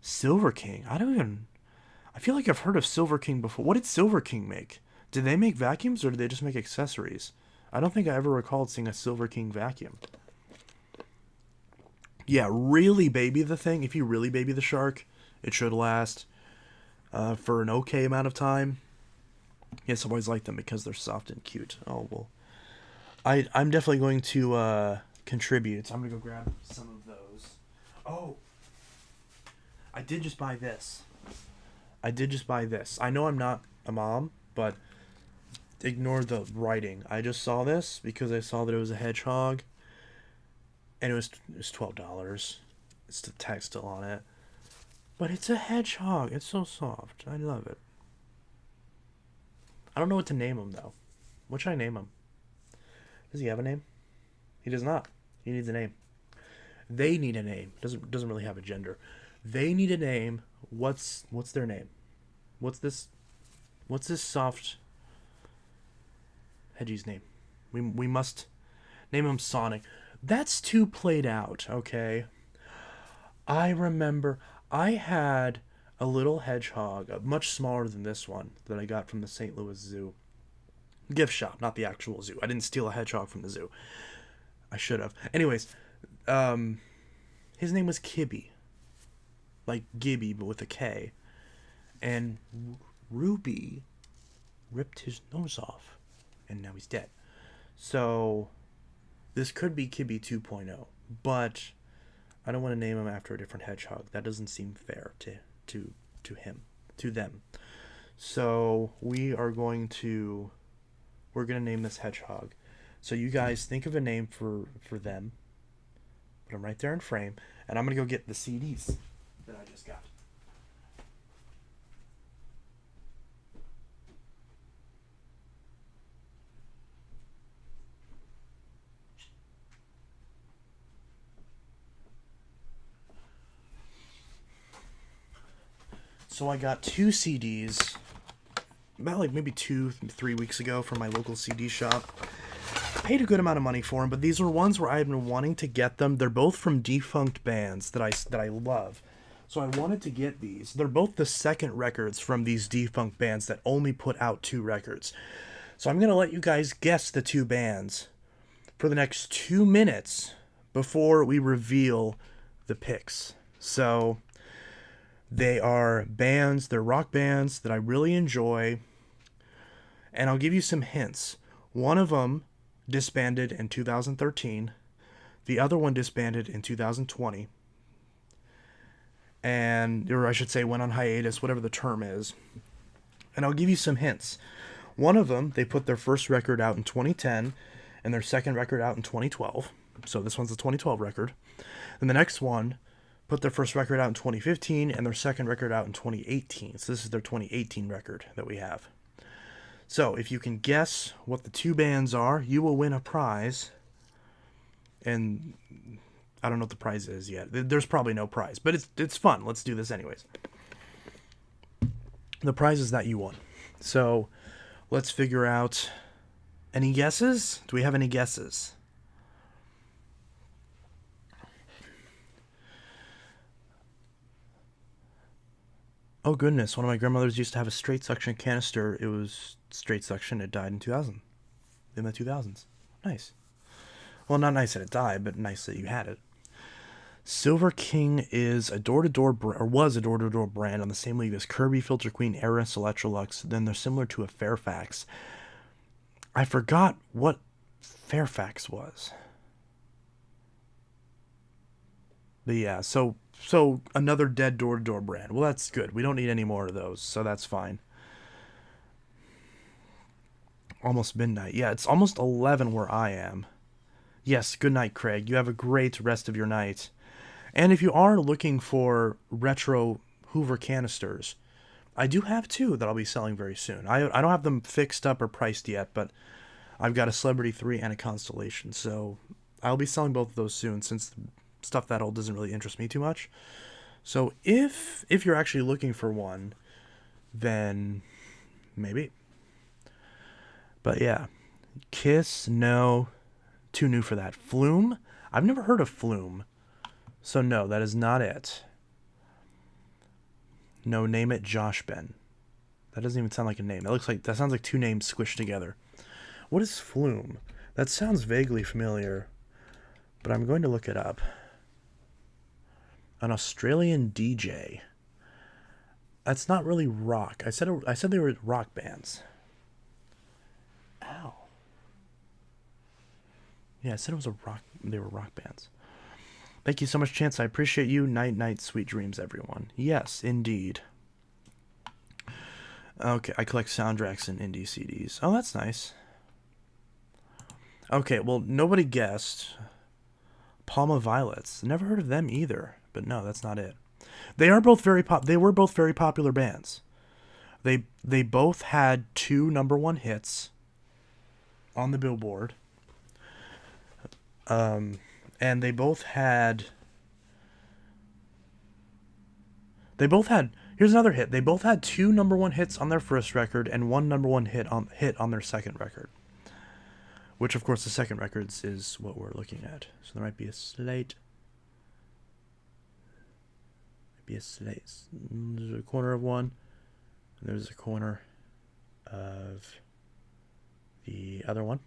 Silver King? I feel like I've heard of Silver King before. What did Silver King make? Did they make vacuums or did they just make accessories? I don't think I ever recalled seeing a Silver King vacuum. Yeah, really baby the thing. If you really baby the shark, it should last for an okay amount of time. Yes, I've always liked them because they're soft and cute. Oh, well. I'm definitely going to contribute. I'm going to go grab some of those. Oh, I did just buy this. I know I'm not a mom, but ignore the writing. I just saw this because I saw that it was a hedgehog. And it was $12. It's the text still on it. But it's a hedgehog. It's so soft. I love it. I don't know what to name him, though. What should I name him? Does he have a name? He does not. He needs a name. They need a name. Doesn't really have a gender. They need a name. What's their name? What's this soft Hedgie's name? We must name him Sonic. That's too played out, okay? I remember I had a little hedgehog, much smaller than this one, that I got from the St. Louis Zoo. Gift shop, not the actual zoo. I didn't steal a hedgehog from the zoo. I should have. Anyways, his name was Kibby. Like Gibby, but with a K. And Ruby ripped his nose off. And now he's dead. So, this could be Kibby 2.0. But I don't want to name him after a different hedgehog. That doesn't seem fair to him. To them. So, we're going to name this hedgehog. So you guys think of a name for them. Put them right there in frame. And I'm going to go get the CDs that I just got. So I got 2 CDs about like maybe 2-3 weeks ago from my local CD shop. Paid a good amount of money for them, but these were ones where I had been wanting to get them. They're both from defunct bands that I love. So I wanted to get these. They're both the second records from these defunct bands that only put out 2 records. So I'm going to let you guys guess the 2 bands for the next 2 minutes before we reveal the picks. So they are bands, they're rock bands that I really enjoy. And I'll give you some hints. One of them disbanded in 2013. The other one disbanded in 2020. Or I should say went on hiatus, whatever the term is. And I'll give you some hints. One of them, they put their first record out in 2010 and their second record out in 2012. So this one's a 2012 record. And the next one put their first record out in 2015 and their second record out in 2018. So this is their 2018 record that we have. So if you can guess what the 2 bands are, you will win a prize. And I don't know what the prize is yet. There's probably no prize, but it's fun. Let's do this anyways. The prize is that you won. So let's figure out. Any guesses? Do we have any guesses? Oh goodness, one of my grandmothers used to have a straight suction canister. It was straight suction. It died in 2000. In the 2000s. Nice. Well, not nice that it died, but nice that you had it. Silver King is a door-to-door or was a door-to-door brand on the same league as Kirby, Filter Queen, Eris, Electrolux. Then they're similar to a Fairfax. I forgot what Fairfax was. But yeah, so another dead door-to-door brand. Well, that's good. We don't need any more of those, so that's fine. Almost midnight. Yeah, it's almost 11 where I am. Yes, good night, Craig. You have a great rest of your night. And if you are looking for retro Hoover canisters, I do have 2 that I'll be selling very soon. I don't have them fixed up or priced yet, but I've got a Celebrity 3 and a Constellation, so I'll be selling both of those soon since stuff that old doesn't really interest me too much. So if you're actually looking for one, then maybe. But yeah, Kiss, no, too new for that. Flume, I've never heard of Flume, so no, that is not it. No, name it Josh Ben. That doesn't even sound like a name. That sounds like 2 names squished together. What is Flume? That sounds vaguely familiar, but I'm going to look it up. An Australian DJ. That's not really rock. I said they were rock bands. Ow. Yeah, I said it was they were rock bands. Thank you so much, Chance. I appreciate you. Night, night, sweet dreams, everyone. Yes, indeed. Okay, I collect soundtracks and indie CDs. Oh, that's nice. Okay, well, nobody guessed. Palma Violets. Never heard of them either. But no, that's not it. They were both very popular bands. They both had 2 #1 hits on the Billboard. And they both had They both had. Here's another hit. They both had 2 number 1 hits on their first record and 1 number 1 hit on their second record. Which, of course, the second records is what we're looking at. So there might be a slight. There's a corner of one. And there's a corner of the other one.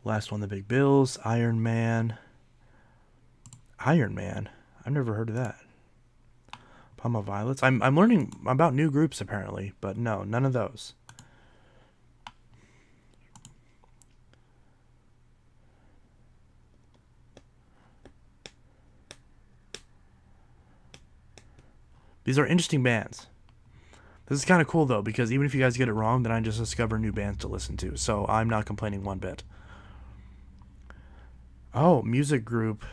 Last one, the Big Bills, Iron Man. Iron Man? I've never heard of that. Palma Violets? I'm learning about new groups apparently, but no, none of those. These are interesting bands. This is kind of cool though, because even if you guys get it wrong, then I just discover new bands to listen to, so I'm not complaining one bit. Oh, music group,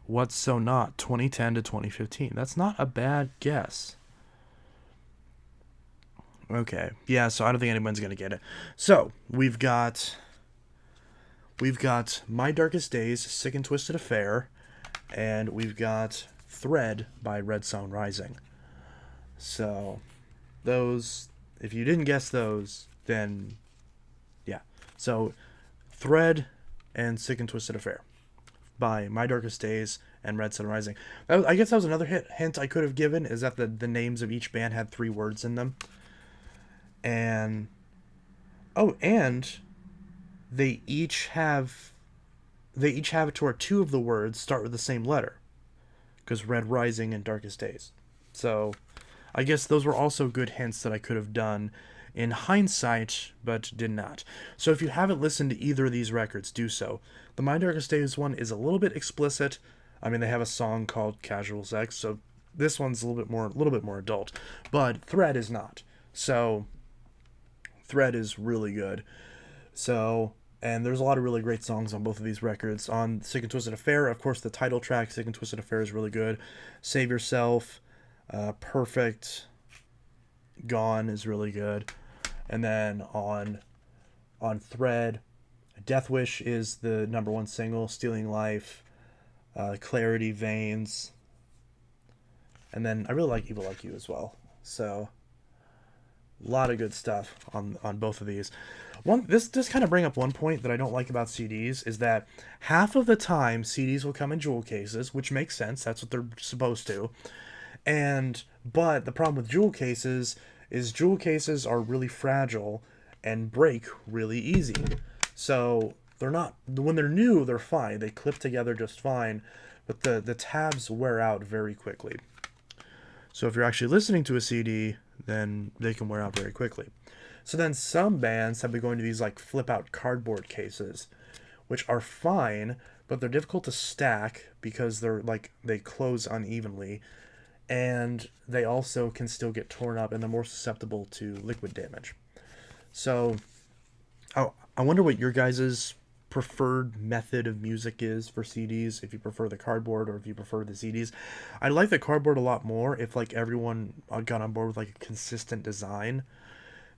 What's So Not, 2010 to 2015. That's not a bad guess. Okay, yeah, so I don't think anyone's gonna get it. So we've got My Darkest Days, Sick and Twisted Affair, and we've got Thread by Red Sun Rising. So those, if you didn't guess those, then yeah. So Thread and Sick and Twisted Affair by My Darkest Days and Red Sun Rising. I guess that was another hint I could have given, is that the names of each band had 3 words in them. And they each have it to where 2 of the words start with the same letter, because Red Rising and Darkest Days. So I guess those were also good hints that I could have done in hindsight, but did not. So if you haven't listened to either of these records, do so. The My Darkest Days one is a little bit explicit. I mean, they have a song called Casual Sex, so this one's a little bit more adult. But Thread is not. So Thread is really good. So, and there's a lot of really great songs on both of these records. On Sick and Twisted Affair, of course, the title track, Sick and Twisted Affair, is really good. Save Yourself, Perfect, Gone is really good. And then on Thread, Death Wish is the number 1 single, Stealing Life, Clarity, Veins, and then I really like Evil Like You as well. So a lot of good stuff on both of these. This does kind of bring up one point that I don't like about CDs, is that half of the time CDs will come in jewel cases, which makes sense. That's what they're supposed to. But the problem with jewel cases is jewel cases are really fragile and break really easy. So they're not, when they're new, they're fine. They clip together just fine, but the tabs wear out very quickly. So if you're actually listening to a CD, then they can wear out very quickly. So then some bands have been going to these like flip out cardboard cases, which are fine, but they're difficult to stack because they close unevenly, and they also can still get torn up, and they're more susceptible to liquid damage. So I wonder what your guys' preferred method of music is for CDs, if you prefer the cardboard or if you prefer the CDs. I like the cardboard a lot more if like everyone got on board with like a consistent design,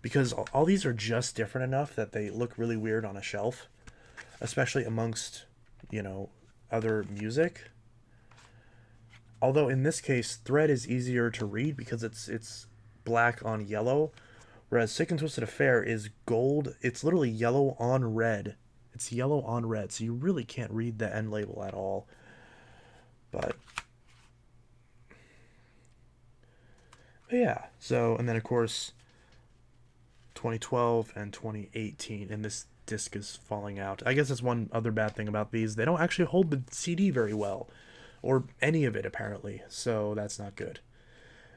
because all these are just different enough that they look really weird on a shelf, especially amongst, other music. Although in this case, Thread is easier to read because it's black on yellow, whereas Sick and Twisted Affair is gold. It's literally yellow on red. It's yellow on red, so you really can't read the end label at all. But yeah, so, and then of course 2012 and 2018, and this disc is falling out. I guess that's one other bad thing about these. They don't actually hold the CD very well, or any of it apparently, so that's not good.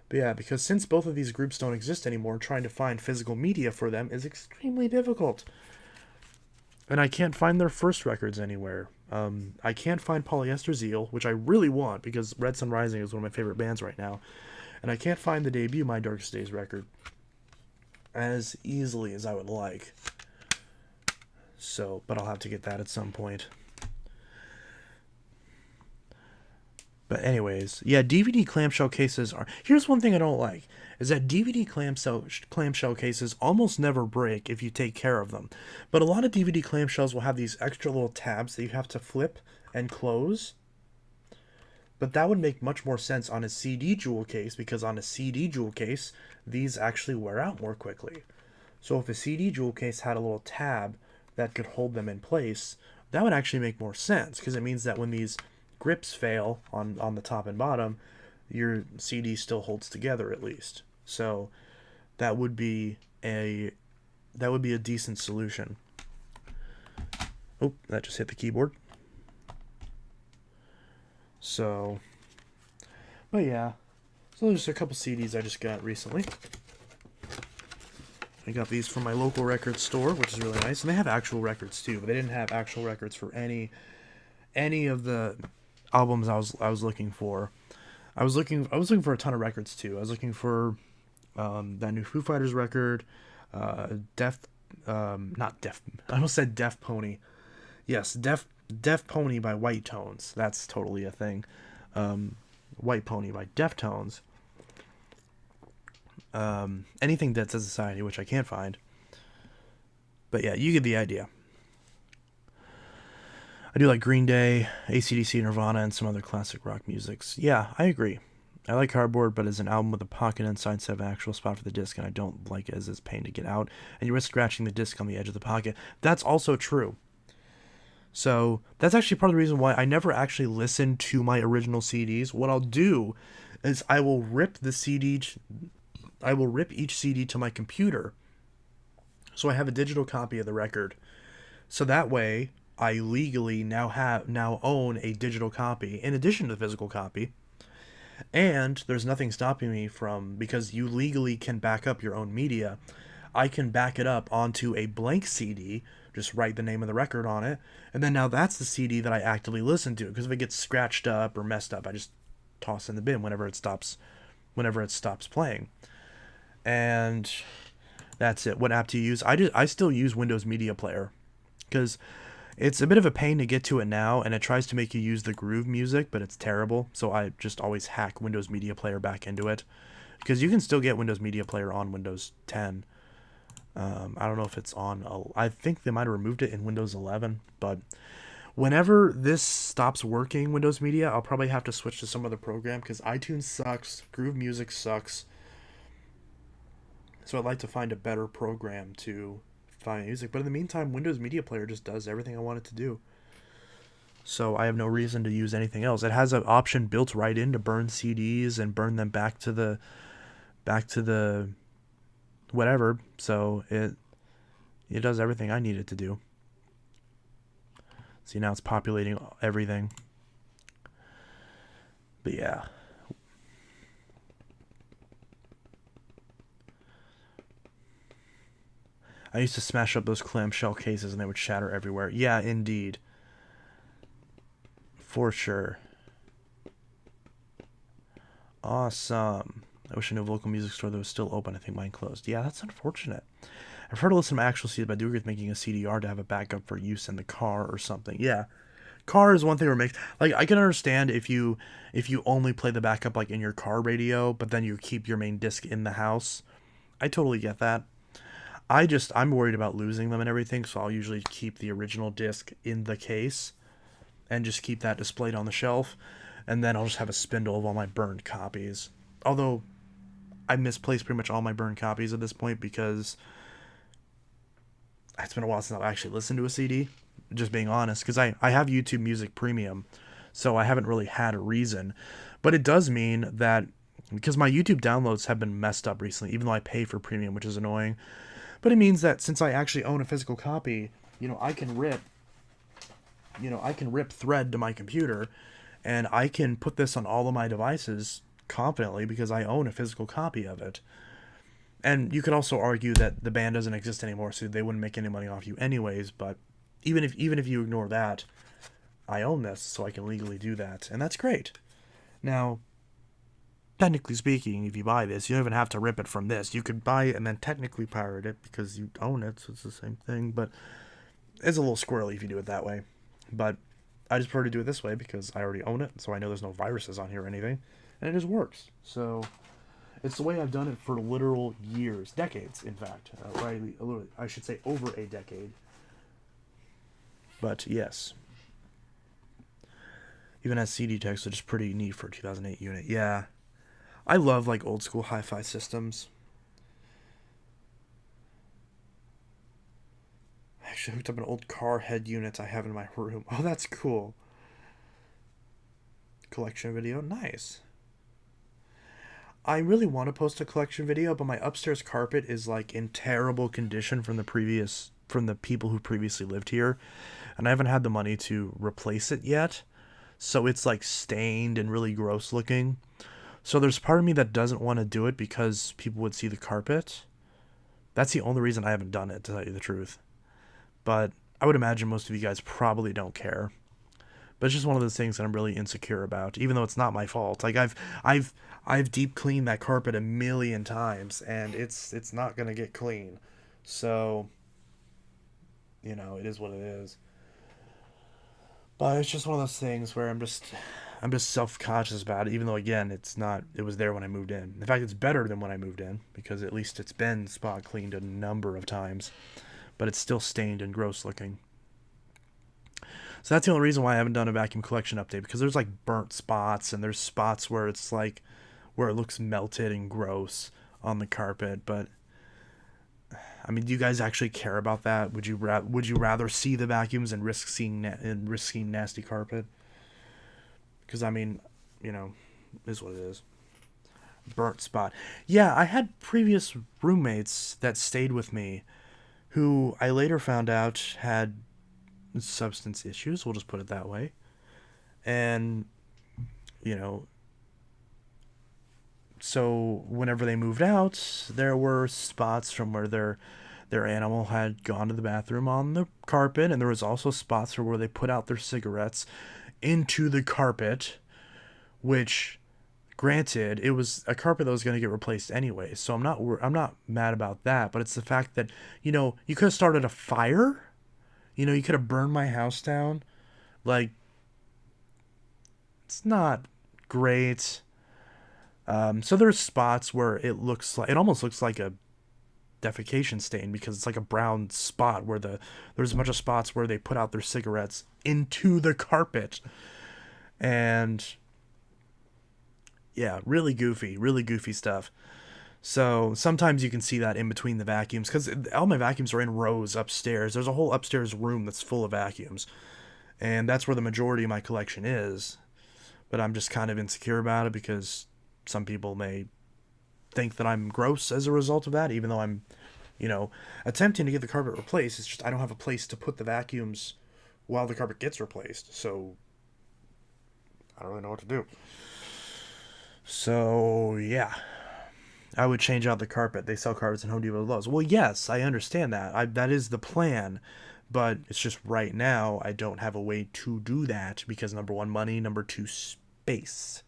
But yeah, because since both of these groups don't exist anymore, trying to find physical media for them is extremely difficult. And I can't find their first records anywhere. I can't find Polyester Zeal, which I really want because Red Sun Rising is one of my favorite bands right now. And I can't find the debut My Darkest Days record as easily as I would like. So, but I'll have to get that at some point. But anyways, yeah, DVD clamshell cases are... Here's one thing I don't like, is that DVD clamshell cases almost never break if you take care of them. But a lot of DVD clamshells will have these extra little tabs that you have to flip and close. But that would make much more sense on a CD jewel case, because on a CD jewel case, these actually wear out more quickly. So if a CD jewel case had a little tab that could hold them in place, that would actually make more sense, because it means that when these grips fail on the top and bottom, your CD still holds together at least. So that would be a decent solution. Oh, that just hit the keyboard. So, but yeah. So there's a couple CDs I just got recently. I got these from my local record store, which is really nice, and they have actual records too. But they didn't have actual records for any of the albums I was looking for. I was looking for a ton of records too. I was looking for that new Foo Fighters record, not Def. I almost said Def Pony. Yes, Def Pony by White Tones. That's totally a thing. White Pony by Deftones. Anything Dead Says Society, which I can't find. But yeah, you get the idea. I do like Green Day, AC/DC, Nirvana, and some other classic rock musics. Yeah, I agree. I like Cardboard, but as an album with a pocket inside instead of an actual spot for the disc, and I don't like it as it's pain to get out, and you risk scratching the disc on the edge of the pocket. That's also true. So that's actually part of the reason why I never actually listen to my original CDs. What I'll do is I will rip each CD to my computer, so I have a digital copy of the record. So that way, I legally now own a digital copy in addition to the physical copy. And there's nothing stopping me from, because you legally can back up your own media, I can back it up onto a blank CD, just write the name of the record on it, and then now that's the CD that I actively listen to, because if it gets scratched up or messed up, I just toss it in the bin whenever it stops playing. And that's it. What app do you use? I still use Windows Media Player, because it's a bit of a pain to get to it now, and it tries to make you use the Groove music, but it's terrible. So I just always hack Windows Media Player back into it, because you can still get Windows Media Player on Windows 10. I don't know if it's on. I think they might have removed it in Windows 11, but whenever this stops working, Windows Media, I'll probably have to switch to some other program, because iTunes sucks, Groove Music sucks. So I'd like to find a better program to find music. But in the meantime, Windows Media Player just does everything I want it to do. So I have no reason to use anything else. It has an option built right in to burn CDs and burn them back to the whatever. So it does everything I need it to do. See, now it's populating everything. But yeah. I used to smash up those clamshell cases and they would shatter everywhere. Yeah, indeed. For sure. Awesome. I wish I knew a local music store that was still open. I think mine closed. Yeah, that's unfortunate. I've heard to listen to my actual CDs, but I do agree with making a CDR to have a backup for use in the car or something. Yeah. Car is one thing where it makes, like, I can understand if you only play the backup like in your car radio, but then you keep your main disc in the house. I totally get that. I'm worried about losing them and everything, so I'll usually keep the original disc in the case and just keep that displayed on the shelf, and then I'll just have a spindle of all my burned copies. Although I misplaced pretty much all my burned copies at this point, because it's been a while since I've actually listened to a CD, just being honest, because I have YouTube Music Premium, so I haven't really had a reason. But it does mean that, because my YouTube downloads have been messed up recently, even though I pay for Premium, which is annoying. But it means that since I actually own a physical copy, I can rip thread to my computer, and I can put this on all of my devices confidently because I own a physical copy of it. And you could also argue that the band doesn't exist anymore, so they wouldn't make any money off you anyways, but even if you ignore that, I own this, so I can legally do that, and that's great. Now, technically speaking, if you buy this, you don't even have to rip it from this. You could buy it and then technically pirate it because you own it, so it's the same thing. But it's a little squirrely if you do it that way. But I just prefer to do it this way because I already own it, so I know there's no viruses on here or anything. And it just works. So it's the way I've done it for literal years. Decades, in fact. I should say over a decade. But yes. Even has CD text, which is pretty neat for a 2008 unit. Yeah. I love, like, old school hi-fi systems. I actually hooked up an old car head unit I have in my room. Oh, that's cool. Collection video. Nice. I really want to post a collection video, but my upstairs carpet is, like, in terrible condition from the people who previously lived here, and I haven't had the money to replace it yet. So it's, like, stained and really gross looking. So there's part of me that doesn't want to do it because people would see the carpet. That's the only reason I haven't done it, to tell you the truth. But I would imagine most of you guys probably don't care. But it's just one of those things that I'm really insecure about, even though it's not my fault. Like, I've deep cleaned that carpet a million times, and it's not gonna get clean. So, it is what it is. But it's just one of those things where I'm just self-conscious about it, even though, again, it was there when I moved in. In fact, it's better than when I moved in, because at least it's been spot cleaned a number of times, but it's still stained and gross looking. So that's the only reason why I haven't done a vacuum collection update, because there's, like, burnt spots, and there's spots where it's like where it looks melted and gross on the carpet. But I mean, do you guys actually care about that? Would you rather see the vacuums and risk seeing nasty carpet? Because, I mean, is what it is. Burnt spot. Yeah, I had previous roommates that stayed with me who I later found out had substance issues, we'll just put it that way. And, so whenever they moved out, there were spots from where their animal had gone to the bathroom on the carpet, and there was also spots where they put out their cigarettes into the carpet, which, granted, it was a carpet that was going to get replaced anyway, so I'm not mad about that. But it's the fact that, you could have started a fire. You could have burned my house down. Like, it's not great. So there's spots where it almost looks like a defecation stain, because it's like a brown spot where there's a bunch of spots where they put out their cigarettes into the carpet. And yeah, really goofy stuff. So sometimes you can see that in between the vacuums, because all my vacuums are in rows upstairs. There's a whole upstairs room that's full of vacuums, and that's where the majority of my collection is. But I'm just kind of insecure about it, because some people may think that I'm gross as a result of that, even though I'm, attempting to get the carpet replaced. It's just I don't have a place to put the vacuums while the carpet gets replaced, so I don't really know what to do. So, yeah. I would change out the carpet. They sell carpets in Home Depot Lowe's. Well, yes, I understand that. That is the plan. But it's just right now I don't have a way to do that because, number one, money, number two, space.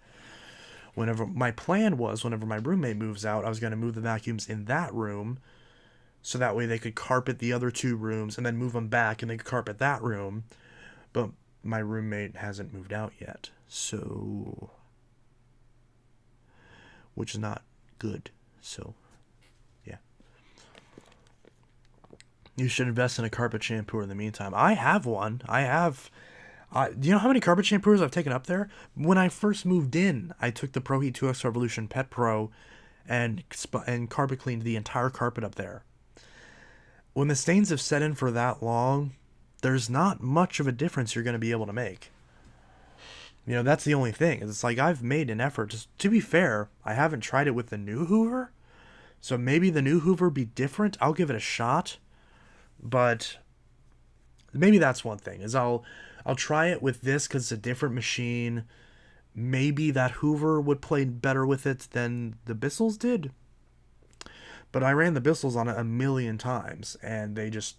Whenever my roommate moves out, I was going to move the vacuums in that room, so that way they could carpet the other two rooms and then move them back and they could carpet that room. But my roommate hasn't moved out yet, so, which is not good. So, yeah. You should invest in a carpet shampooer in the meantime. I have one. Do you know how many carpet shampooers I've taken up there? When I first moved in, I took the ProHeat 2X Revolution Pet Pro and carpet cleaned the entire carpet up there. When the stains have set in for that long, there's not much of a difference you're going to be able to make. That's the only thing. It's like I've made an effort. Just to be fair, I haven't tried it with the new Hoover. So maybe the new Hoover be different. I'll give it a shot. But maybe that's one thing, is I'll try it with this because it's a different machine. Maybe that Hoover would play better with it than the Bissells did. But I ran the Bissells on it a million times, and it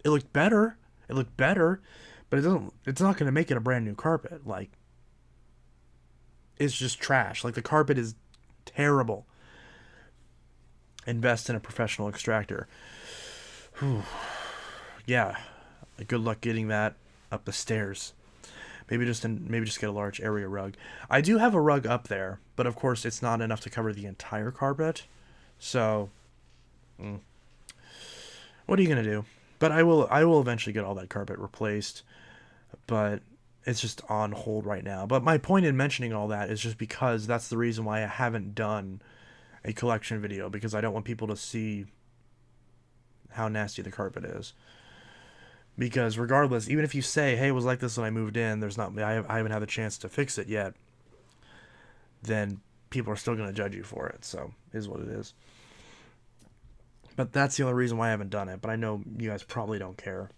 looked better. But it's not going to make it a brand new carpet. Like, it's just trash. Like, the carpet is terrible. Invest in a professional extractor. Whew. Yeah. Good luck getting that up the stairs. Maybe just get a large area rug. I do have a rug up there, but of course it's not enough to cover the entire carpet. So, what are you gonna do? But I will eventually get all that carpet replaced. But it's just on hold right now. But my point in mentioning all that is just because that's the reason why I haven't done a collection video, because I don't want people to see how nasty the carpet is. Because regardless, even if you say, hey, it was like this when I moved in, I haven't had the chance to fix it yet, then people are still going to judge you for it. So, it is what it is. But that's the only reason why I haven't done it. But I know you guys probably don't care.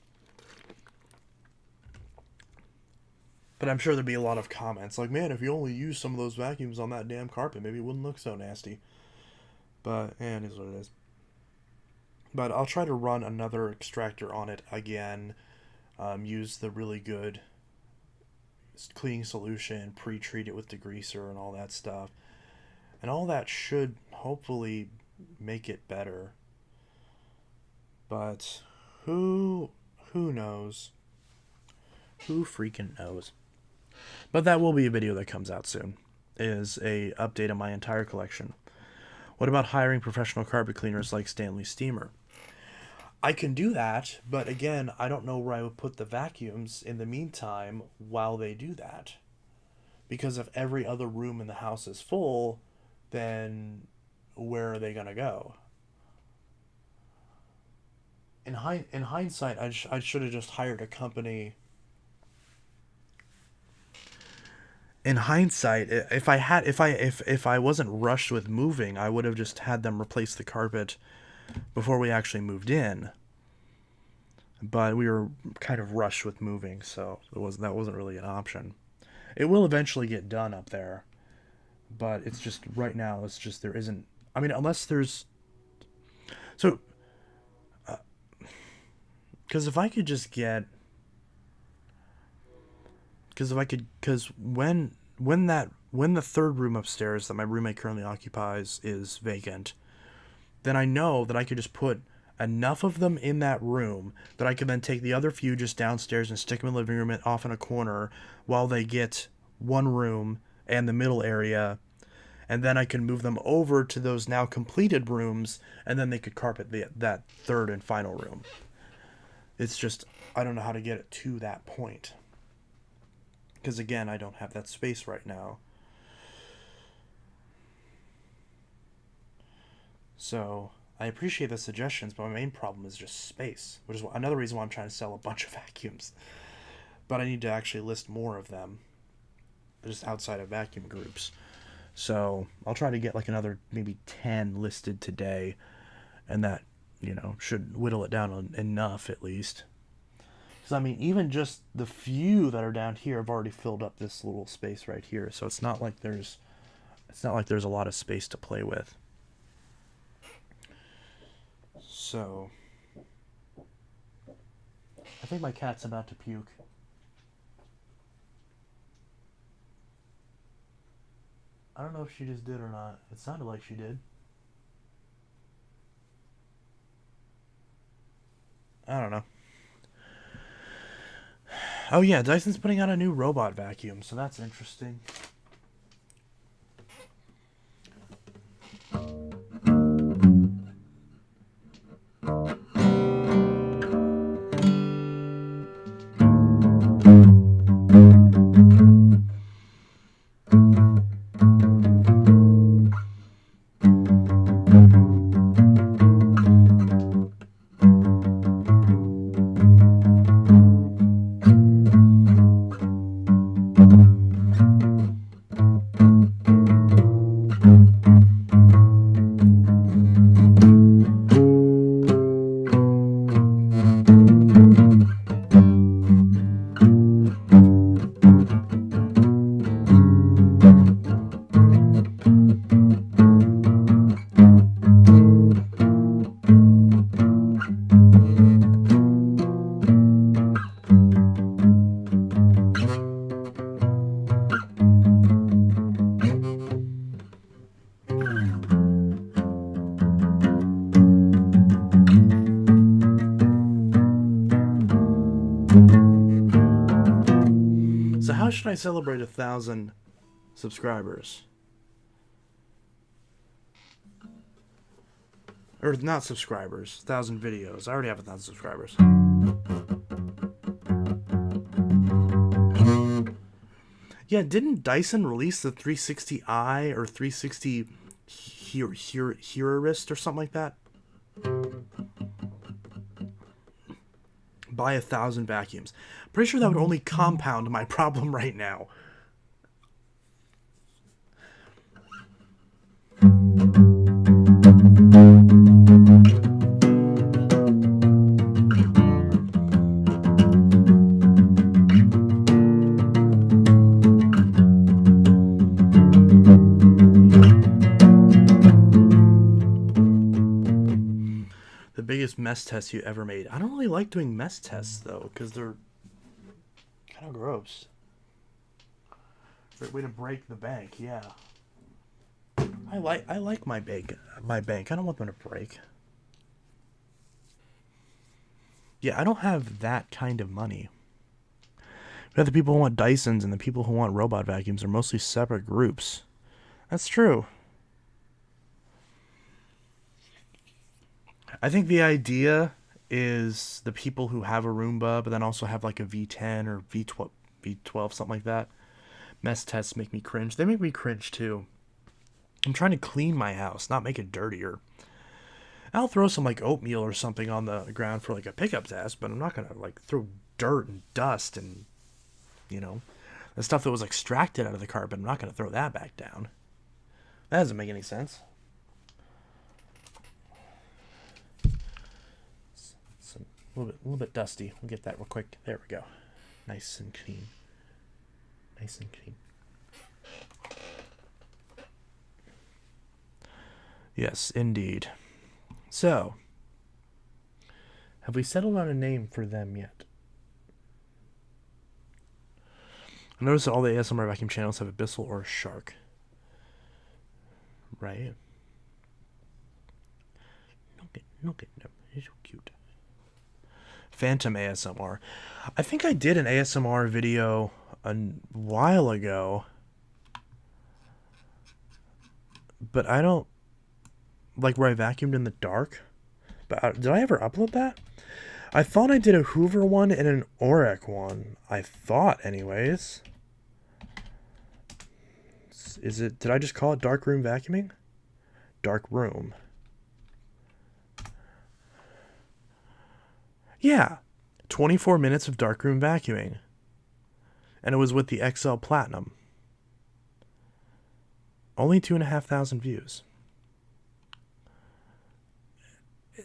But I'm sure there'd be a lot of comments like, man, if you only used some of those vacuums on that damn carpet, maybe it wouldn't look so nasty. But, it is what it is. But I'll try to run another extractor on it again. Use the really good cleaning solution, pre-treat it with degreaser and all that stuff. And all that should hopefully make it better. But who knows? Who freaking knows? But that will be a video that comes out soon. Is a update on my entire collection. What about hiring professional carpet cleaners like Stanley Steamer? I can do that, but again, I don't know where I would put the vacuums in the meantime while they do that. Because if every other room in the house is full, then where are they going to go? In hindsight, I should have just hired a company. In hindsight, if I wasn't rushed with moving, I would have just had them replace the carpet before we actually moved in. But we were kind of rushed with moving, so that wasn't really an option. It will eventually get done up there, but it's just right now it's just there isn't. I mean, unless there's so because if I could just get because when the third room upstairs that my roommate currently occupies is vacant, then I know that I could just put enough of them in that room that I could then take the other few just downstairs and stick them in the living room and off in a corner while they get one room and the middle area, and then I can move them over to those now completed rooms, and then they could carpet that third and final room. It's just I don't know how to get it to that point. Because again, I don't have that space right now. So I appreciate the suggestions, but my main problem is just space, which is another reason why I'm trying to sell a bunch of vacuums. But I need to actually list more of them, just outside of vacuum groups. So I'll try to get like another maybe 10 listed today, and that, should whittle it down enough at least. Because I mean, even just the few that are down here have already filled up this little space right here. So it's not like there's a lot of space to play with. So I think my cat's about to puke. I don't know if she just did or not. It sounded like she did. I don't know. Oh yeah, Dyson's putting out a new robot vacuum, so that's interesting. So how should I celebrate 1,000 subscribers? Or not subscribers, 1,000 videos. I already have 1,000 subscribers. Yeah, didn't Dyson release the 360i or 360 Hearist or something like that? Buy 1,000 vacuums. Pretty sure that would only compound my problem right now. The biggest mess test you ever made. I don't really like doing mess tests though, because they're kind of gross. Great way to break the bank, yeah. I like my bank. I don't want them to break. Yeah, I don't have that kind of money. But the people who want Dysons and the people who want robot vacuums are mostly separate groups. That's true. I think the idea is the people who have a Roomba, but then also have like a V10 or V12, something like that. Mess tests make me cringe. They make me cringe too. I'm trying to clean my house, not make it dirtier. I'll throw some like oatmeal or something on the ground for like a pickup test, but I'm not gonna like throw dirt and dust and, you know, the stuff that was extracted out of the carpet. I'm not gonna throw that back down. That doesn't make any sense. A little bit dusty. We'll get that real quick. There we go. Nice and clean. Nice and clean. Yes, indeed. So, have we settled on a name for them yet? I noticed that all the ASMR vacuum channels have a Bissell or a Shark. Right? Look at them. He's so cute. Phantom ASMR. I think I did an ASMR video a while ago, but I don't like where I vacuumed in the dark. But did I ever upload that? I thought I did a Hoover one and an Oreck one. I thought, anyways. Is it? Did I just call it dark room vacuuming? Dark room. Yeah, 24 minutes of darkroom vacuuming. And it was with the XL Platinum. Only 2,500 views.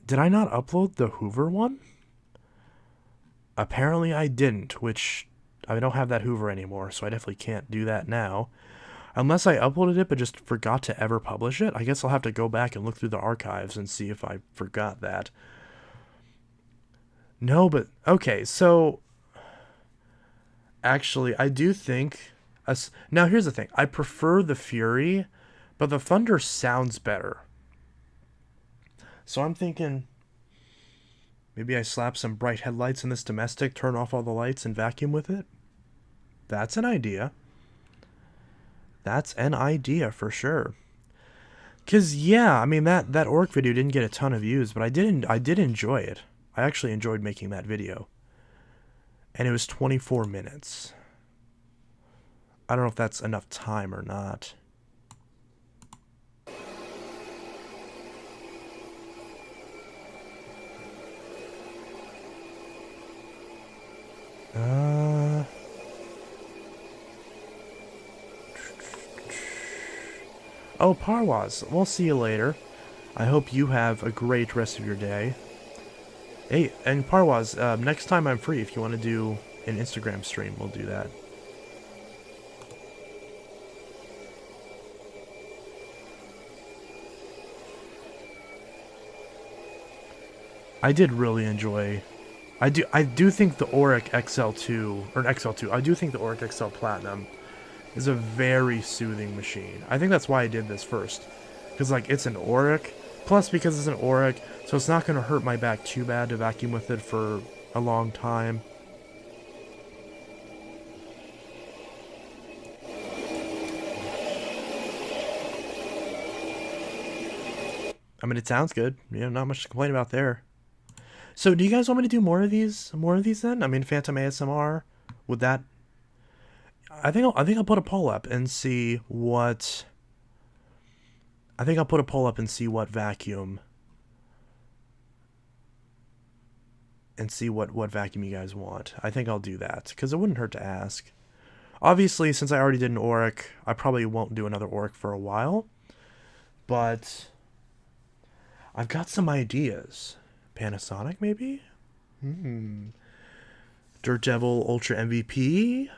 Did I not upload the Hoover one? Apparently I didn't, which I don't have that Hoover anymore, so I definitely can't do that now. Unless I uploaded it but just forgot to ever publish it. I guess I'll have to go back and look through the archives and see if I forgot that. No, but okay, so actually I do think now here's the thing. I prefer the Fury, but the Thunder sounds better. So I'm thinking maybe I slap some bright headlights in this domestic, turn off all the lights and vacuum with it. That's an idea. That's an idea for sure. Cause yeah, I mean that Oreck video didn't get a ton of views, but I did enjoy it. I actually enjoyed making that video. And it was 24 minutes. I don't know if that's enough time or not. Oh, Parwaz, we'll see you later. I hope you have a great rest of your day. Hey, and Parwaz, next time I'm free, if you want to do an Instagram stream, we'll do that. I did really enjoy. I do think the Oreck XL2 or XL2. I do think the Oreck XL Platinum is a very soothing machine. I think that's why I did this first, because like it's an Oreck, plus because it's an Oreck, so it's not going to hurt my back too bad to vacuum with it for a long time. I mean, it sounds good. You know, not much to complain about there. So, do you guys want me to do more of these? More of these then? I mean, Phantom ASMR. Would that? I think I'll put a poll up and see what. I think I'll put a poll up and see what vacuum. And see what vacuum you guys want. I think I'll do that because it wouldn't hurt to ask. Obviously, since I already did an Oric, I probably won't do another Oric for a while. But I've got some ideas. Panasonic, maybe? Dirt Devil Ultra MVP?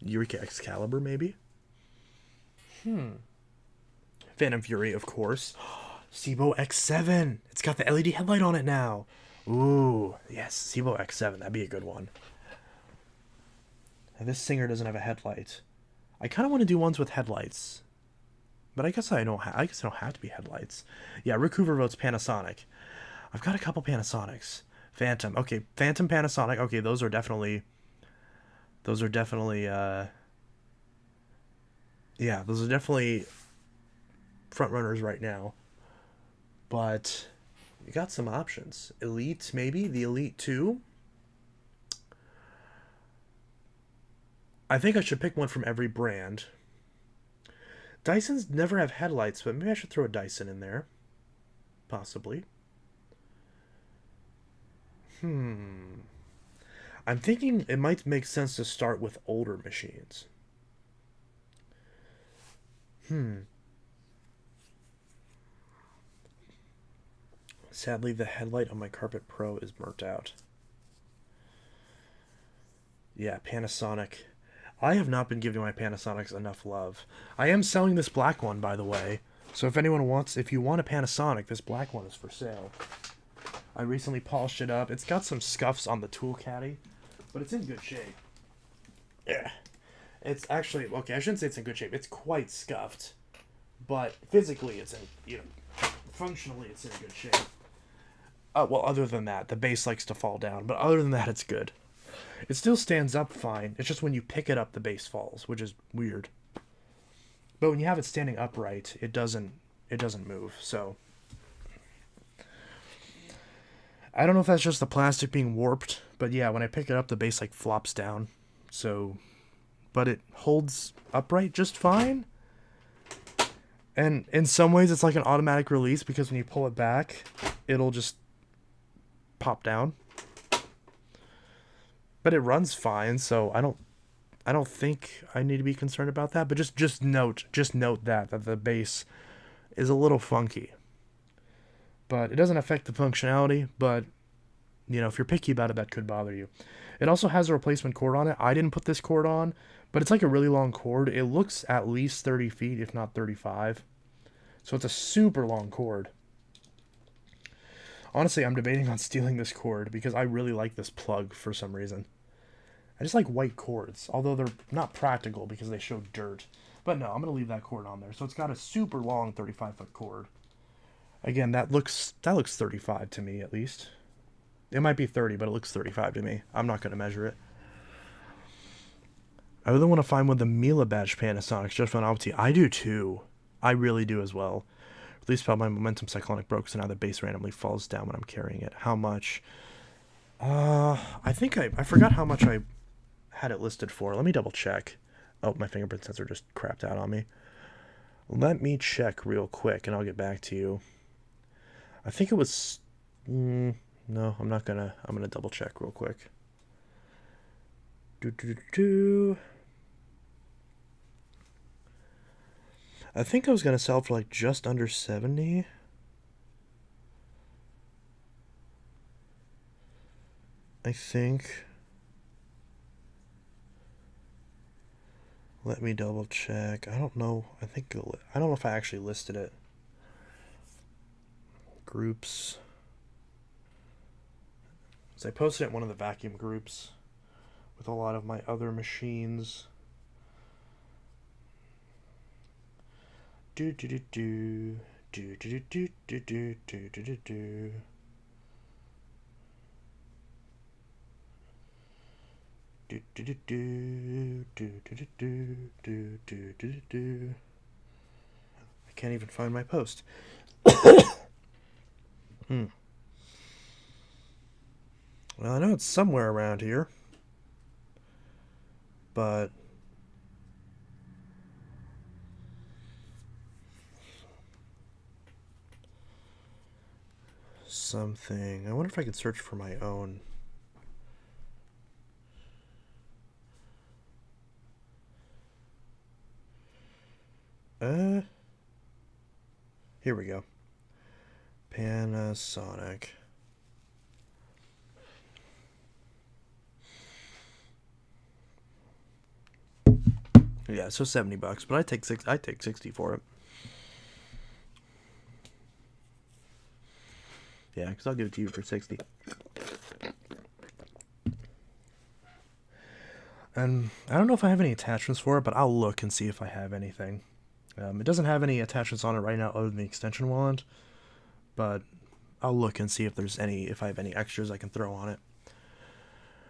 Eureka Excalibur, maybe? Phantom Fury, of course. Cibo X7. It's got the LED headlight on it now. Ooh, yes, Cibo X7. That'd be a good one. And this Singer doesn't have a headlight. I kind of want to do ones with headlights. But I guess I don't have to be headlights. Yeah, Rick Hoover votes Panasonic. I've got a couple Panasonics. Phantom. Okay, Phantom Panasonic. Okay, those are definitely yeah, those are definitely front runners right now. But you got some options. Elite, maybe the Elite 2. I think I should pick one from every brand. Dysons never have headlights, but maybe I should throw a Dyson in there. Possibly. I'm thinking it might make sense to start with older machines. Sadly, the headlight on my Carpet Pro is burnt out. Yeah, Panasonic. I have not been giving my Panasonics enough love. I am selling this black one, by the way. So if you want a Panasonic, this black one is for sale. I recently polished it up. It's got some scuffs on the tool caddy, but it's in good shape. Yeah. It's actually, okay, I shouldn't say it's in good shape. It's quite scuffed, but physically it's in, functionally it's in good shape. Well, other than that, the base likes to fall down, but other than that, it's good. It still stands up fine. It's just when you pick it up, the base falls, which is weird. But when you have it standing upright, it doesn't move. So I don't know if that's just the plastic being warped, but yeah, when I pick it up, the base like flops down. So, but it holds upright just fine. And in some ways, it's like an automatic release because when you pull it back, it'll just pop down. But it runs fine, so I don't think I need to be concerned about that. But just note that the base is a little funky. But it doesn't affect the functionality. But if you're picky about it, that could bother you. It also has a replacement cord on it. I didn't put this cord on, but it's like a really long cord. It looks at least 30 feet, if not 35. So it's a super long cord. Honestly, I'm debating on stealing this cord because I really like this plug for some reason. I just like white cords, although they're not practical because they show dirt. But no, I'm going to leave that cord on there. So it's got a super long 35-foot cord. Again, that looks 35 to me at least. It might be 30, but it looks 35 to me. I'm not going to measure it. I really want to find one of the Mila badge Panasonics just for novelty. I do too. I really do as well. Release felt my momentum cyclonic broke, so now the base randomly falls down when I'm carrying it. How much? I think I forgot how much I had it listed for. Let me double check. Oh, my fingerprint sensor just crapped out on me. Let me check real quick, and I'll get back to you. I think it was... no, I'm not gonna... I'm gonna double check real quick. I think I was gonna sell for like just under 70. I think. Let me double check. I don't know. I don't know if I actually listed it. Groups. So I posted it in one of the vacuum groups with a lot of my other machines. I can't even find my post. Well, I know it's somewhere around here, but something. I wonder if I could search for my own. Here we go. Panasonic. Yeah, so $70, but I take 60 for it. Yeah, because I'll give it to you for 60. And I don't know if I have any attachments for it, but I'll look and see if I have anything. It doesn't have any attachments on it right now other than the extension wand, but I'll look and see if I have any extras I can throw on it.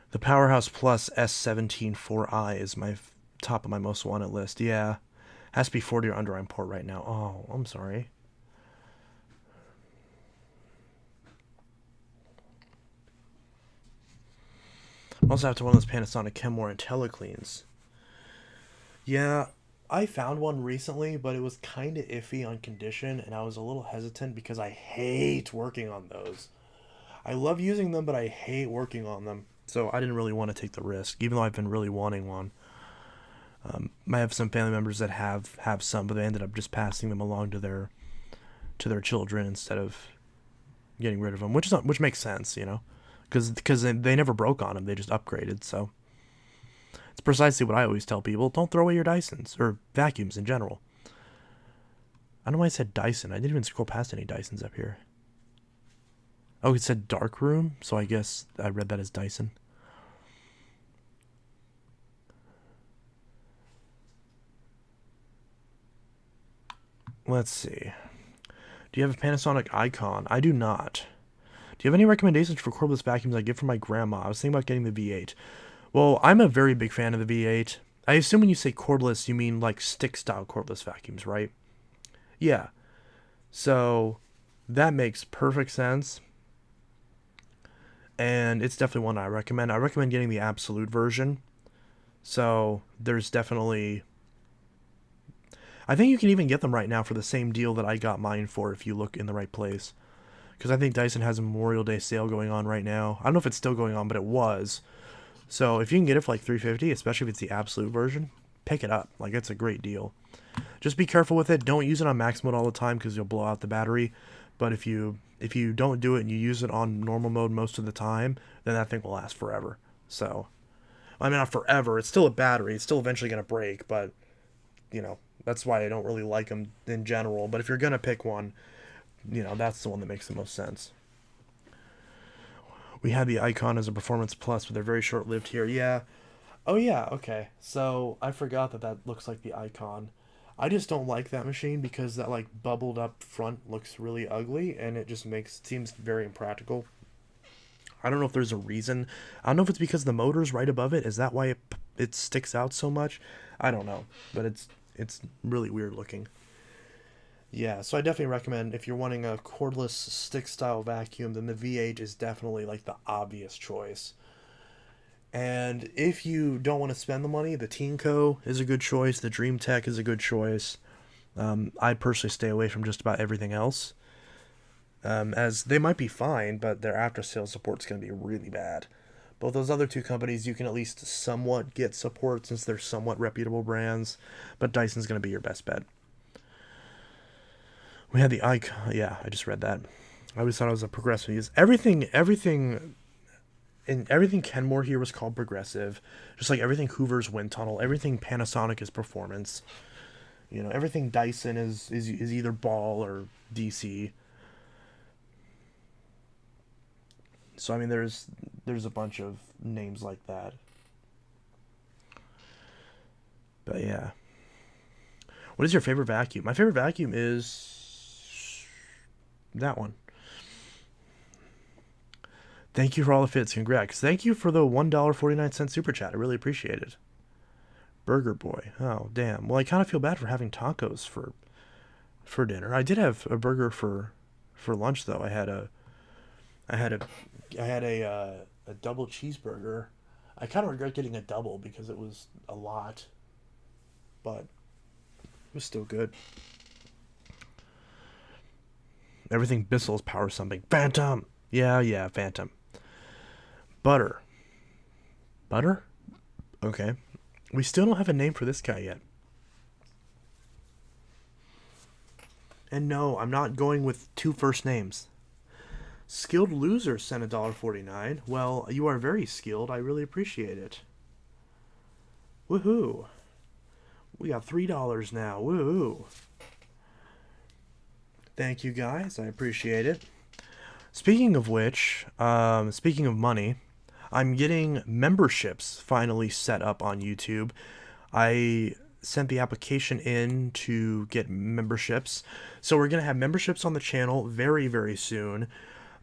The Powerhouse Plus S17 4i is my top of my most wanted list. Yeah, has to be 40 or under on port right now. Oh, I'm sorry. I also have to one of those Panasonic Kenmore IntelliCleans. Yeah, I found one recently, but it was kind of iffy on condition, and I was a little hesitant because I hate working on those. I love using them, but I hate working on them. So I didn't really want to take the risk, even though I've been really wanting one. I have some family members that have some, but they ended up just passing them along to their children instead of getting rid of them, which makes sense, you know, because they never broke on them, they just upgraded. So it's precisely what I always tell people: don't throw away your Dysons or vacuums in general. I don't know why I said Dyson. I didn't even scroll past any Dysons up here. Oh, it said dark room, so I guess I read that as Dyson. Let's see. Do you have a Panasonic Icon? I do not. Do you have any recommendations for cordless vacuums I get from my grandma? I was thinking about getting the V8. Well, I'm a very big fan of the V8. I assume when you say cordless, you mean like stick-style cordless vacuums, right? Yeah. So that makes perfect sense. And it's definitely one I recommend. I recommend getting the absolute version. So there's definitely... I think you can even get them right now for the same deal that I got mine for if you look in the right place. Because I think Dyson has a Memorial Day sale going on right now. I don't know if it's still going on, but it was. So if you can get it for like $350, especially if it's the absolute version, pick it up. Like, it's a great deal. Just be careful with it. Don't use it on max mode all the time because you'll blow out the battery. But if you don't do it and you use it on normal mode most of the time, then that thing will last forever. So, I mean, not forever. It's still a battery. It's still eventually going to break, but, you know, that's why I don't really like them in general. But if you're going to pick one, you know, that's the one that makes the most sense. We had the Icon as a Performance Plus, but they're very short-lived here. Yeah. Oh, yeah, okay. So, I forgot that looks like the Icon. I just don't like that machine because that, like, bubbled up front looks really ugly, and it just seems very impractical. I don't know if there's a reason. I don't know if it's because the motor's right above it. Is that why it sticks out so much? I don't know, but it's really weird looking. Yeah, so I definitely recommend if you're wanting a cordless stick-style vacuum, then the V8 is definitely like the obvious choice. And if you don't want to spend the money, the Teenco is a good choice. The DreamTech is a good choice. I personally stay away from just about everything else, as they might be fine, but their after-sales support is going to be really bad. Both those other two companies, you can at least somewhat get support since they're somewhat reputable brands, but Dyson's going to be your best bet. We had the Icon. Yeah, I just read that. I always thought it was a progressive use. Everything Kenmore here was called progressive. Just like everything Hoover's wind tunnel. Everything Panasonic is performance. You know, everything Dyson is either ball or DC. So I mean, there's a bunch of names like that. But yeah. What is your favorite vacuum? My favorite vacuum is that one. Thank you for all the fits. Congrats. Thank you for the $1.49 super chat. I really appreciate it. Burger Boy. Oh, damn. Well, I kind of feel bad for having tacos for dinner. I did have a burger for lunch though. I had a double cheeseburger. I kind of regret getting a double because it was a lot, but it was still good. Everything Bissell's power something. Phantom. Yeah, Phantom. Butter. Butter? Okay. We still don't have a name for this guy yet. And no, I'm not going with two first names. Skilled Loser sent $1.49. Well, you are very skilled. I really appreciate it. Woohoo. We got $3 now. Woohoo. Thank you guys. I appreciate it. Speaking of which, speaking of money, I'm getting memberships finally set up on YouTube. I sent the application in to get memberships. So we're going to have memberships on the channel very, very soon.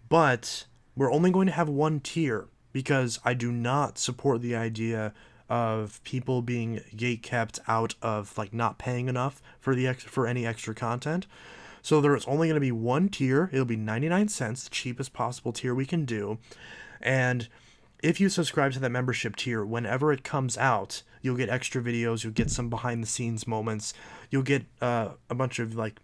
But we're only going to have one tier because I do not support the idea of people being gate-kept out of like not paying enough for for any extra content. So there's only going to be one tier. It'll be 99 cents, the cheapest possible tier we can do. And if you subscribe to that membership tier, whenever it comes out, you'll get extra videos. You'll get some behind-the-scenes moments. You'll get a bunch of like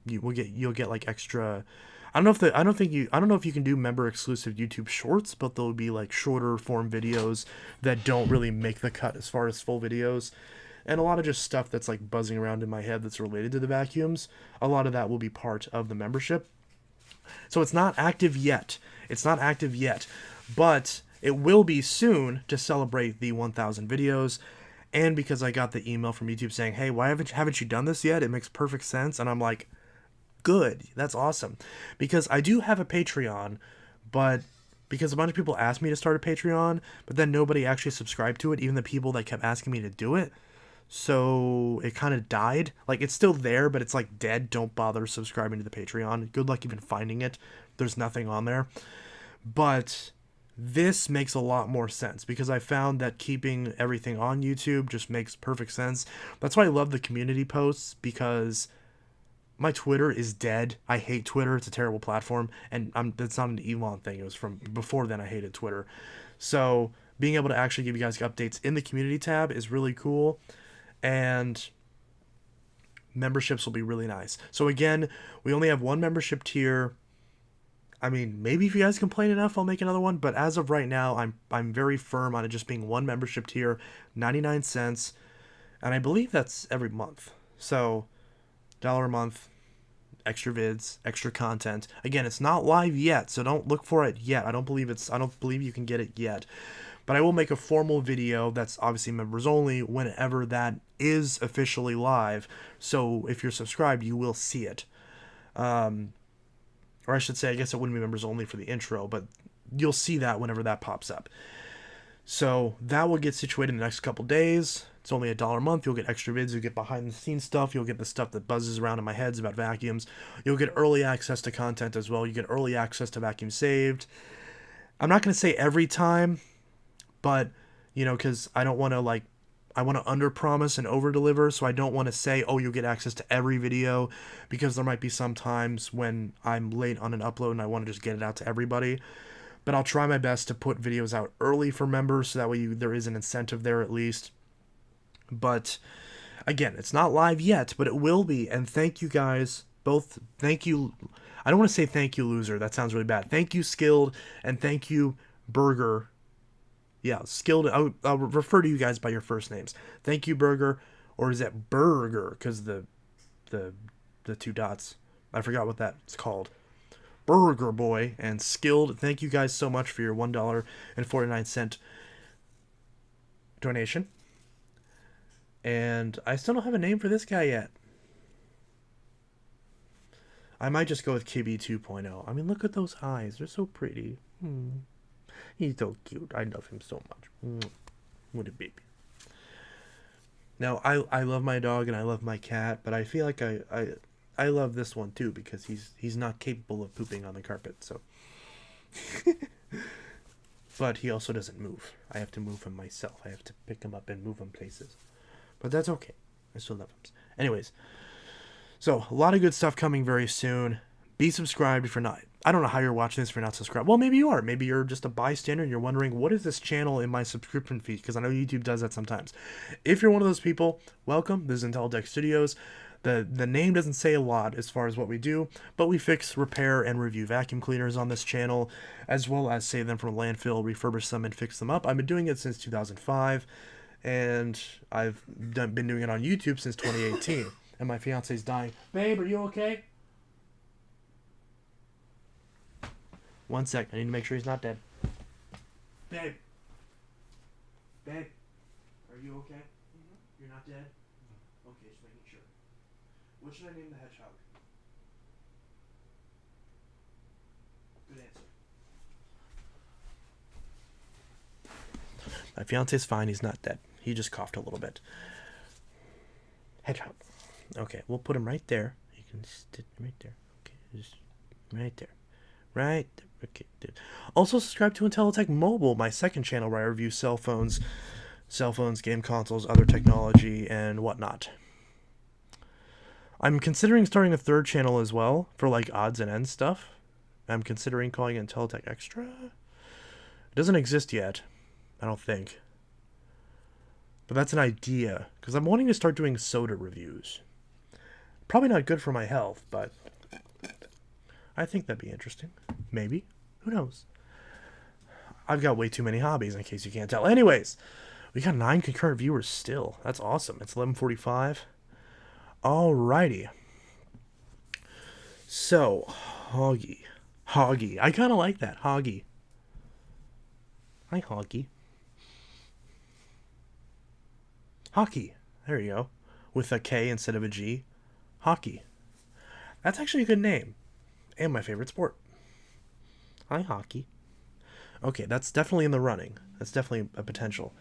you'll get like extra. I don't know if you can do member exclusive YouTube shorts, but there'll be like shorter form videos that don't really make the cut as far as full videos. And a lot of just stuff that's like buzzing around in my head that's related to the vacuums. A lot of that will be part of the membership. So it's not active yet. But it will be soon to celebrate the 1,000 videos. And because I got the email from YouTube saying, hey, why haven't you done this yet? It makes perfect sense. And I'm like, good. That's awesome. Because I do have a Patreon, but because a bunch of people asked me to start a Patreon, but then nobody actually subscribed to it, even the people that kept asking me to do it. So it kind of died. Like, it's still there, but it's like dead. Don't bother subscribing to the Patreon. Good luck even finding it. There's nothing on there. But this makes a lot more sense because I found that keeping everything on YouTube just makes perfect sense. That's why I love the community posts, because my Twitter is dead. I hate Twitter. It's a terrible platform. And that's not an Elon thing. It was from before then I hated Twitter. So being able to actually give you guys updates in the community tab is really cool. And memberships will be really nice. So again, we only have one membership tier. I mean, maybe if you guys complain enough, I'll make another one. But as of right now, I'm very firm on it just being one membership tier, 99 cents. And I believe that's every month. So $1 a month, extra vids, extra content. Again, it's not live yet, so don't look for it yet. I don't believe you can get it yet. But I will make a formal video that's obviously members only whenever that is officially live. So if you're subscribed, you will see it. Or I should say, I guess it wouldn't be members only for the intro, but you'll see that whenever that pops up. So that will get situated in the next couple days. It's only $1 a month. You'll get extra vids. You'll get behind the scenes stuff. You'll get the stuff that buzzes around in my heads about vacuums. You'll get early access to content as well. You get early access to Vacuum Saved. I'm not going to say every time, but, you know, because I don't want to, I want to under-promise and over-deliver, so I don't want to say, oh, you'll get access to every video, because there might be some times when I'm late on an upload and I want to just get it out to everybody. But I'll try my best to put videos out early for members, so that way there is an incentive there at least. But, again, it's not live yet, but it will be, and thank you guys both. Thank you. I don't want to say thank you, Loser. That sounds really bad. Thank you, Skilled, and thank you, Burger. Yeah, Skilled. I'll refer to you guys by your first names. Thank you, Burger, or is it Burger? Because the two dots. I forgot what that's called. Burger Boy and Skilled. Thank you guys so much for your $1.49 donation. And I still don't have a name for this guy yet. I might just go with Kibby 2.0. I mean, look at those eyes. They're so pretty. He's so cute. I love him so much. What a baby. Now, I love my dog and I love my cat, but I feel like I love this one too, because he's not capable of pooping on the carpet, so. But he also doesn't move. I have to move him myself. I have to pick him up and move him places. But that's okay. I still love him. Anyways. So, a lot of good stuff coming very soon. Be subscribed if you're not. I don't know how you're watching this if you're not subscribed. Well, maybe you are. Maybe you're just a bystander and you're wondering, what is this channel in my subscription feed? Because I know YouTube does that sometimes. If you're one of those people, welcome. This is Intelitech Studios. The name doesn't say a lot as far as what we do, but we fix, repair, and review vacuum cleaners on this channel, as well as save them from landfill, refurbish them, and fix them up. I've been doing it since 2005, and I've been doing it on YouTube since 2018. And my fiance's dying. Babe, are you okay? One sec. I need to make sure he's not dead. Babe. Babe. Are you okay? You're not dead? Okay, just making sure. What should I name the hedgehog? Good answer. My fiance's fine. He's not dead. He just coughed a little bit. Hedgehog. Okay, we'll put him right there. You can sit right there. Okay, just right there. Right there. Okay. Also, subscribe to Intelitech Mobile, my second channel where I review cell phones, game consoles, other technology, and whatnot. I'm considering starting a third channel as well for like odds and ends stuff. I'm considering calling it Intelitech Extra. It doesn't exist yet, I don't think. But that's an idea, because I'm wanting to start doing soda reviews. Probably not good for my health, but I think that'd be interesting. Maybe. Who knows? I've got way too many hobbies, in case you can't tell. Anyways, we got 9 concurrent viewers still. That's awesome. It's 11:45. Alrighty. So, Hoggy. I kind of like that. Hoggy. Hi, Hoggy. Hockey. There you go. With a K instead of a G. Hockey. That's actually a good name. And my favorite sport. Hi, Hockey. Okay, that's definitely in the running. That's definitely a potential.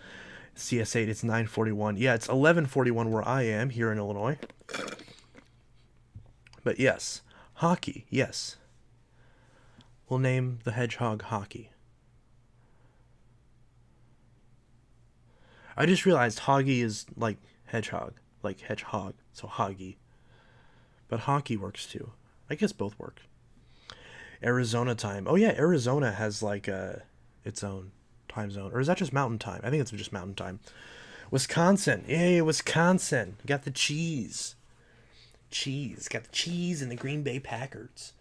CS8, it's 9:41. Yeah, it's 11:41 where I am here in Illinois. But yes, Hockey, yes. We'll name the hedgehog Hockey. I just realized Hoggy is like hedgehog, so Hoggy. But hockey works too. I guess both work. Arizona time. Oh yeah, Arizona has like its own time zone. Or is that just mountain time? I think it's just mountain time. Wisconsin. Yay, Wisconsin. Got the cheese. Got the cheese and the Green Bay Packers.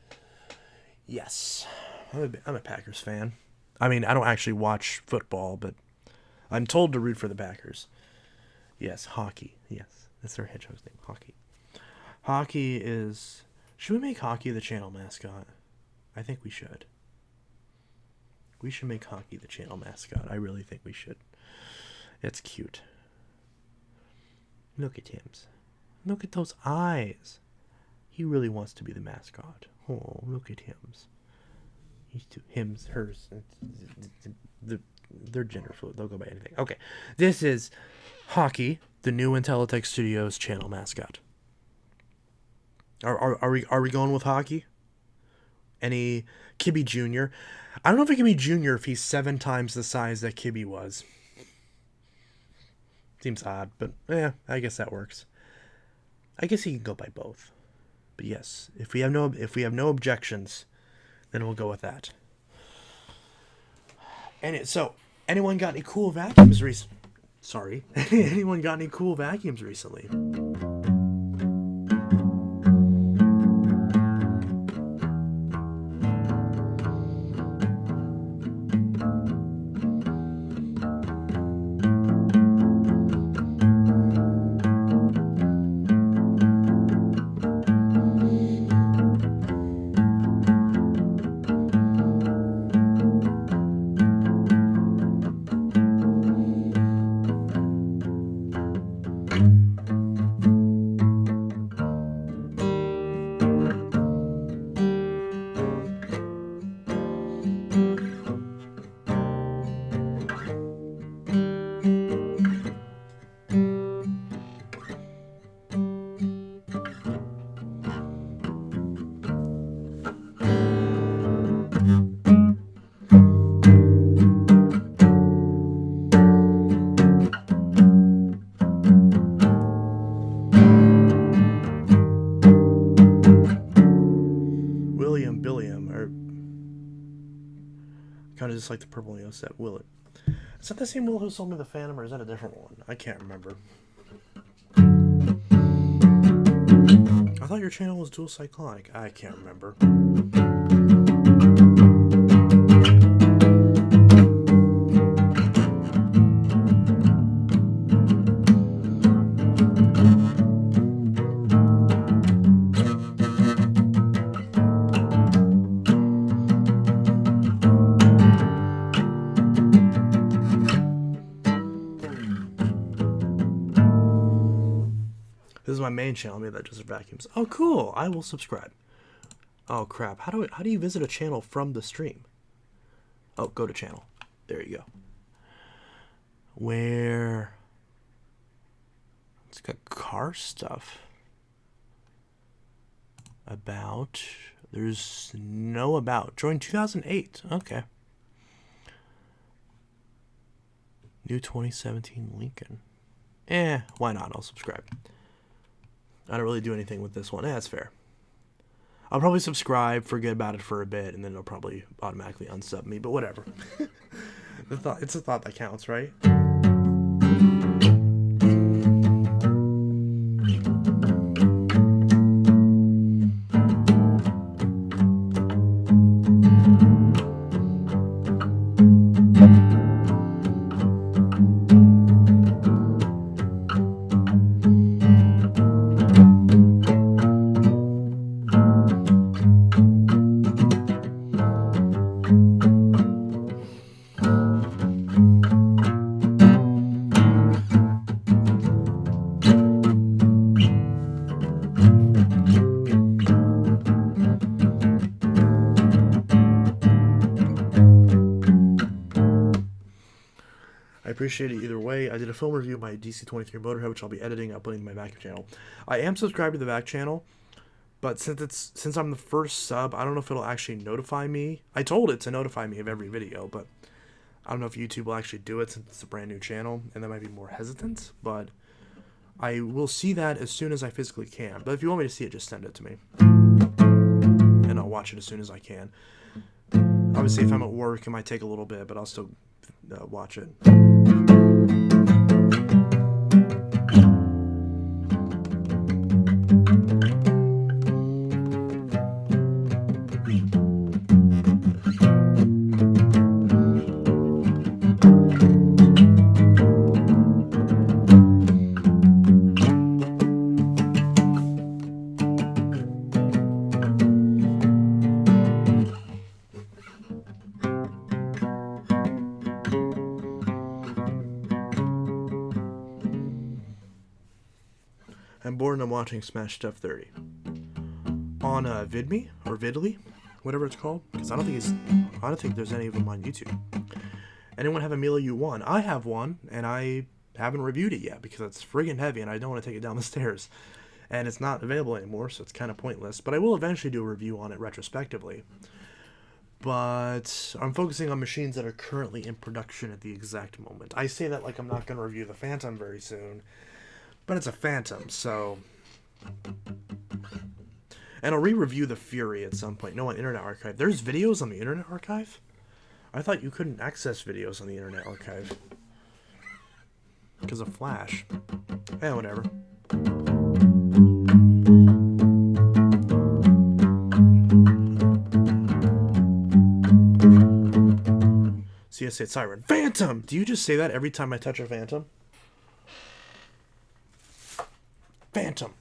Yes. I'm a Packers fan. I mean, I don't actually watch football, but I'm told to root for the Packers. Yes, hockey. Yes, that's their hedgehog's name. Hockey. Hockey is... Should we make Hockey the channel mascot? I think we should. We should make Hockey the channel mascot. I really think we should. It's cute. Look at him. Look at those eyes. He really wants to be the mascot. Oh, look at him. He's too... Hims, hers. They're gender fluid. They'll go by anything. Okay. This is Hockey, the new Intelitech Studios channel mascot. Are we going with Hockey? Any Kibby Jr.? I don't know if it can be Junior if he's 7 times the size that Kibby was. Seems odd, but yeah, I guess that works. I guess he can go by both. But yes, if we have no objections, then we'll go with that. So, anyone got any cool vacuums recently? Sorry. Anyone got any cool vacuums recently? Kind of just like the purple Neo set. Will it? Is that the same Will who sold me the Phantom, or is that a different one? I can't remember. your channel was Dual Cyclonic. I can't remember. This is my main channel. Maybe that just vacuums. Oh, cool. I will subscribe. Oh, crap. How do you visit a channel from the stream? Oh, go to channel. There you go. Where? It's got car stuff. About. There's no about. Joined 2008. Okay. New 2017 Lincoln. Why not? I'll subscribe. I don't really do anything with this one. That's fair. I'll probably subscribe, forget about it for a bit, and then it'll probably automatically unsub me, but whatever. It's a thought that counts, right? I appreciate it either way. I did a film review of my DC-23 Motorhead, which I'll be editing and uploading to my back channel. I am subscribed to the back channel, but since I'm the first sub, I don't know if it'll actually notify me. I told it to notify me of every video, but I don't know if YouTube will actually do it since it's a brand new channel, and that might be more hesitant, but I will see that as soon as I physically can. But if you want me to see it, just send it to me, and I'll watch it as soon as I can. Obviously, if I'm at work, it might take a little bit, but I'll still watch it. I'm bored and I'm watching Smash Stuff 30 on VidMe or Vidly, whatever it's called, because I don't think there's any of them on YouTube. Anyone have a Mila U1? I have one, and I haven't reviewed it yet because it's friggin' heavy and I don't want to take it down the stairs, and it's not available anymore, so it's kind of pointless. But I will eventually do a review on it retrospectively. But I'm focusing on machines that are currently in production at the exact moment. I say that like I'm not going to review the Phantom very soon, but it's a Phantom, so... And I'll re-review the Fury at some point. No, on Internet Archive. There's videos on the Internet Archive? I thought you couldn't access videos on the Internet Archive. Because of Flash. Whatever. CSA Siren. Phantom! Do you just say that every time I touch a Phantom? Phantom.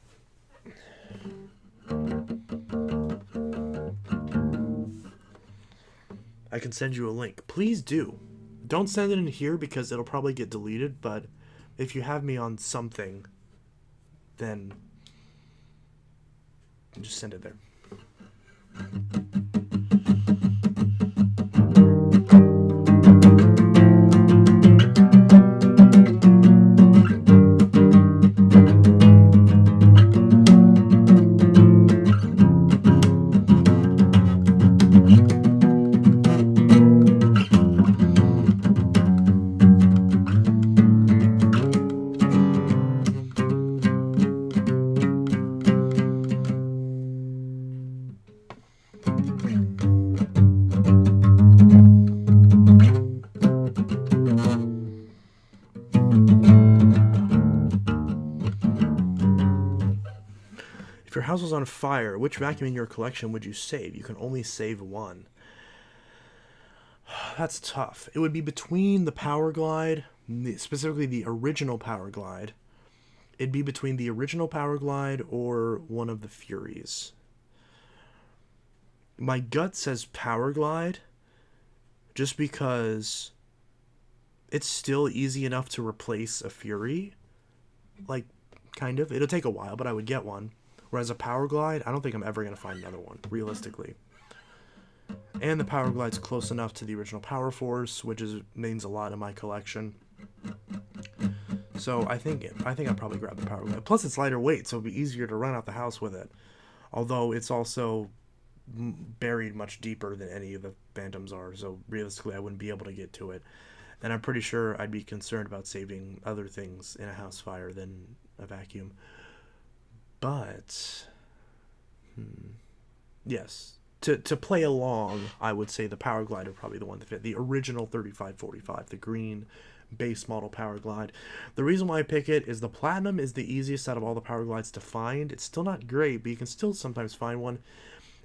I can send you a link. Please do. Don't send it in here because it'll probably get deleted, but if you have me on something, then just send it there. your house was on fire, which vacuum in your collection would you save? You can only save one. That's tough. It would be between the Power Glide, specifically the original Power Glide. It'd be between the original Power Glide or one of the Furies. My gut says Power Glide, just because it's still easy enough to replace a Fury. Like, kind of. It'll take a while, but I would get one. Whereas a Power Glide, I don't think I'm ever going to find another one, realistically. And the Power Glide's close enough to the original Power Force, which means a lot in my collection. So I think I'd probably grab the Power Glide. Plus, it's lighter weight, so it'd be easier to run out the house with it. Although it's also buried much deeper than any of the Phantoms are, so realistically I wouldn't be able to get to it. And I'm pretty sure I'd be concerned about saving other things in a house fire than a vacuum. But, yes. To play along, I would say the Power Glide would probably be the one to fit. The original 3545, the green base model Power Glide. The reason why I pick it is the Platinum is the easiest out of all the Power Glides to find. It's still not great, but you can still sometimes find one.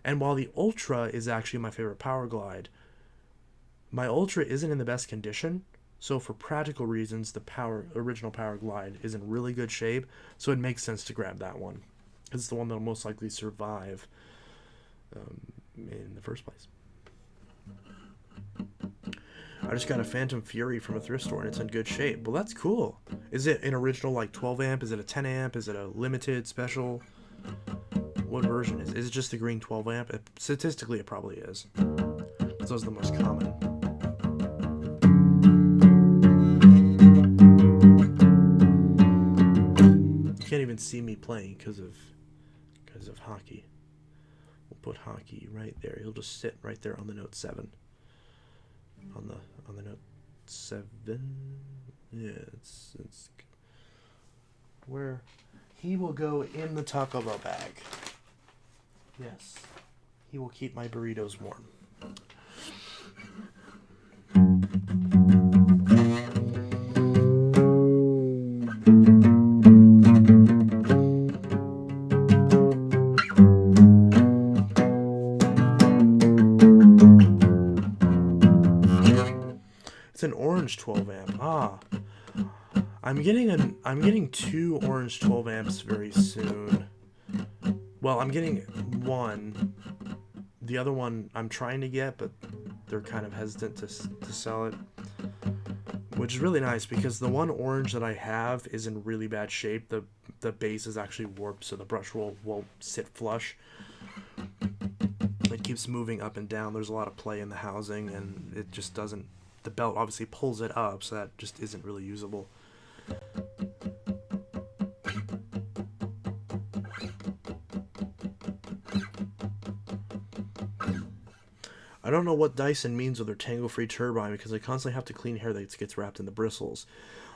And while the Ultra is actually my favorite Power Glide, my Ultra isn't in the best condition. So for practical reasons, the original Power Glide is in really good shape. So it makes sense to grab that one. It's the one that will most likely survive in the first place. I just got a Phantom Fury from a thrift store and it's in good shape. Well, that's cool. Is it an original like 12 amp? Is it a 10 amp? Is it a limited special? What version is it? Is it just the green 12 amp? Statistically, it probably is. Those are the most common. You can't even see me playing because of hockey. We'll put hockey right there. He'll just sit right there on the note 7. On the note 7. Yeah, it's where he will go in the Taco Bell bag. Yes. He will keep my burritos warm. It's an orange 12 amp. I'm getting 2 orange 12 amps very soon. Well, I'm getting one. The other one I'm trying to get, but they're kind of hesitant to sell it. Which is really nice because the one orange that I have is in really bad shape. The base is actually warped, so the brush roll won't sit flush. It keeps moving up and down. There's a lot of play in the housing, and it just doesn't... The belt obviously pulls it up, so that just isn't really usable. I don't know what Dyson means with their tangle-free turbine because they constantly have to clean hair that gets wrapped in the bristles.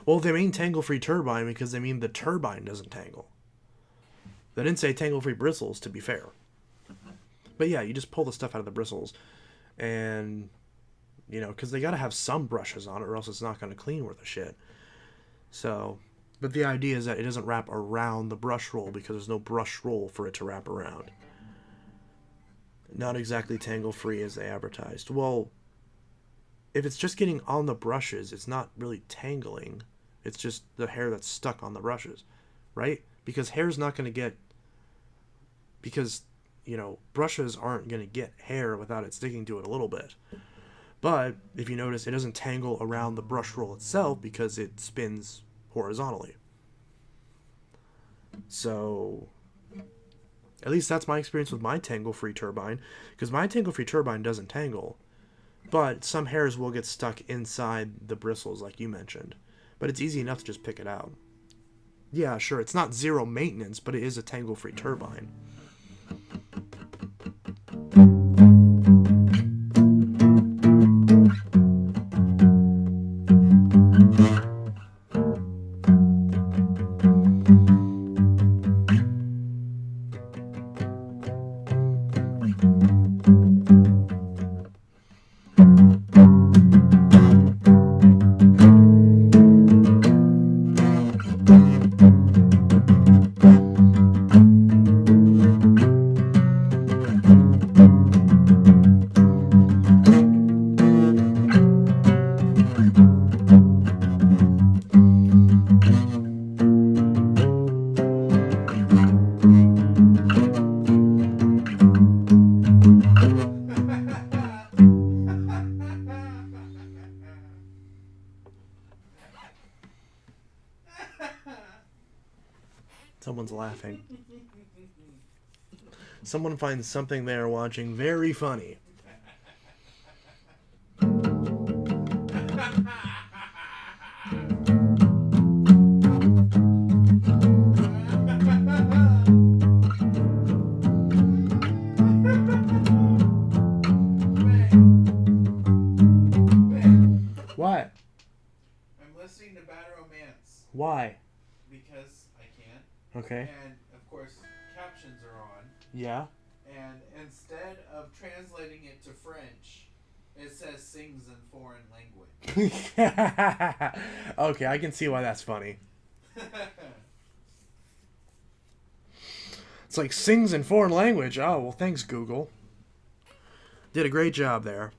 Well, they mean tangle-free turbine because they mean the turbine doesn't tangle. They didn't say tangle-free bristles, to be fair. But yeah, you just pull the stuff out of the bristles. And, you know, because they got to have some brushes on it or else it's not going to clean worth a shit. So, but the idea is that it doesn't wrap around the brush roll because there's no brush roll for it to wrap around. Not exactly tangle-free as they advertised. Well, if it's just getting on the brushes, it's not really tangling. It's just the hair that's stuck on the brushes, right? Because hair's not going to get... Because, you know, brushes aren't going to get hair without it sticking to it a little bit. But, if you notice, it doesn't tangle around the brush roll itself because it spins horizontally. So... At least that's my experience with my tangle-free turbine, because my tangle-free turbine doesn't tangle, but some hairs will get stuck inside the bristles, like you mentioned. But it's easy enough to just pick it out. Yeah, sure, it's not zero maintenance, but it is a tangle-free turbine. one's laughing. Someone finds something they are watching very funny. What? I'm listening to Bad Romance Why? because I can. Okay. And of course, captions are on. Yeah. And instead of translating it to French, it says sings in foreign language. Okay, I can see why that's funny. It's like sings in foreign language. Oh, well, thanks, Google. Did a great job there.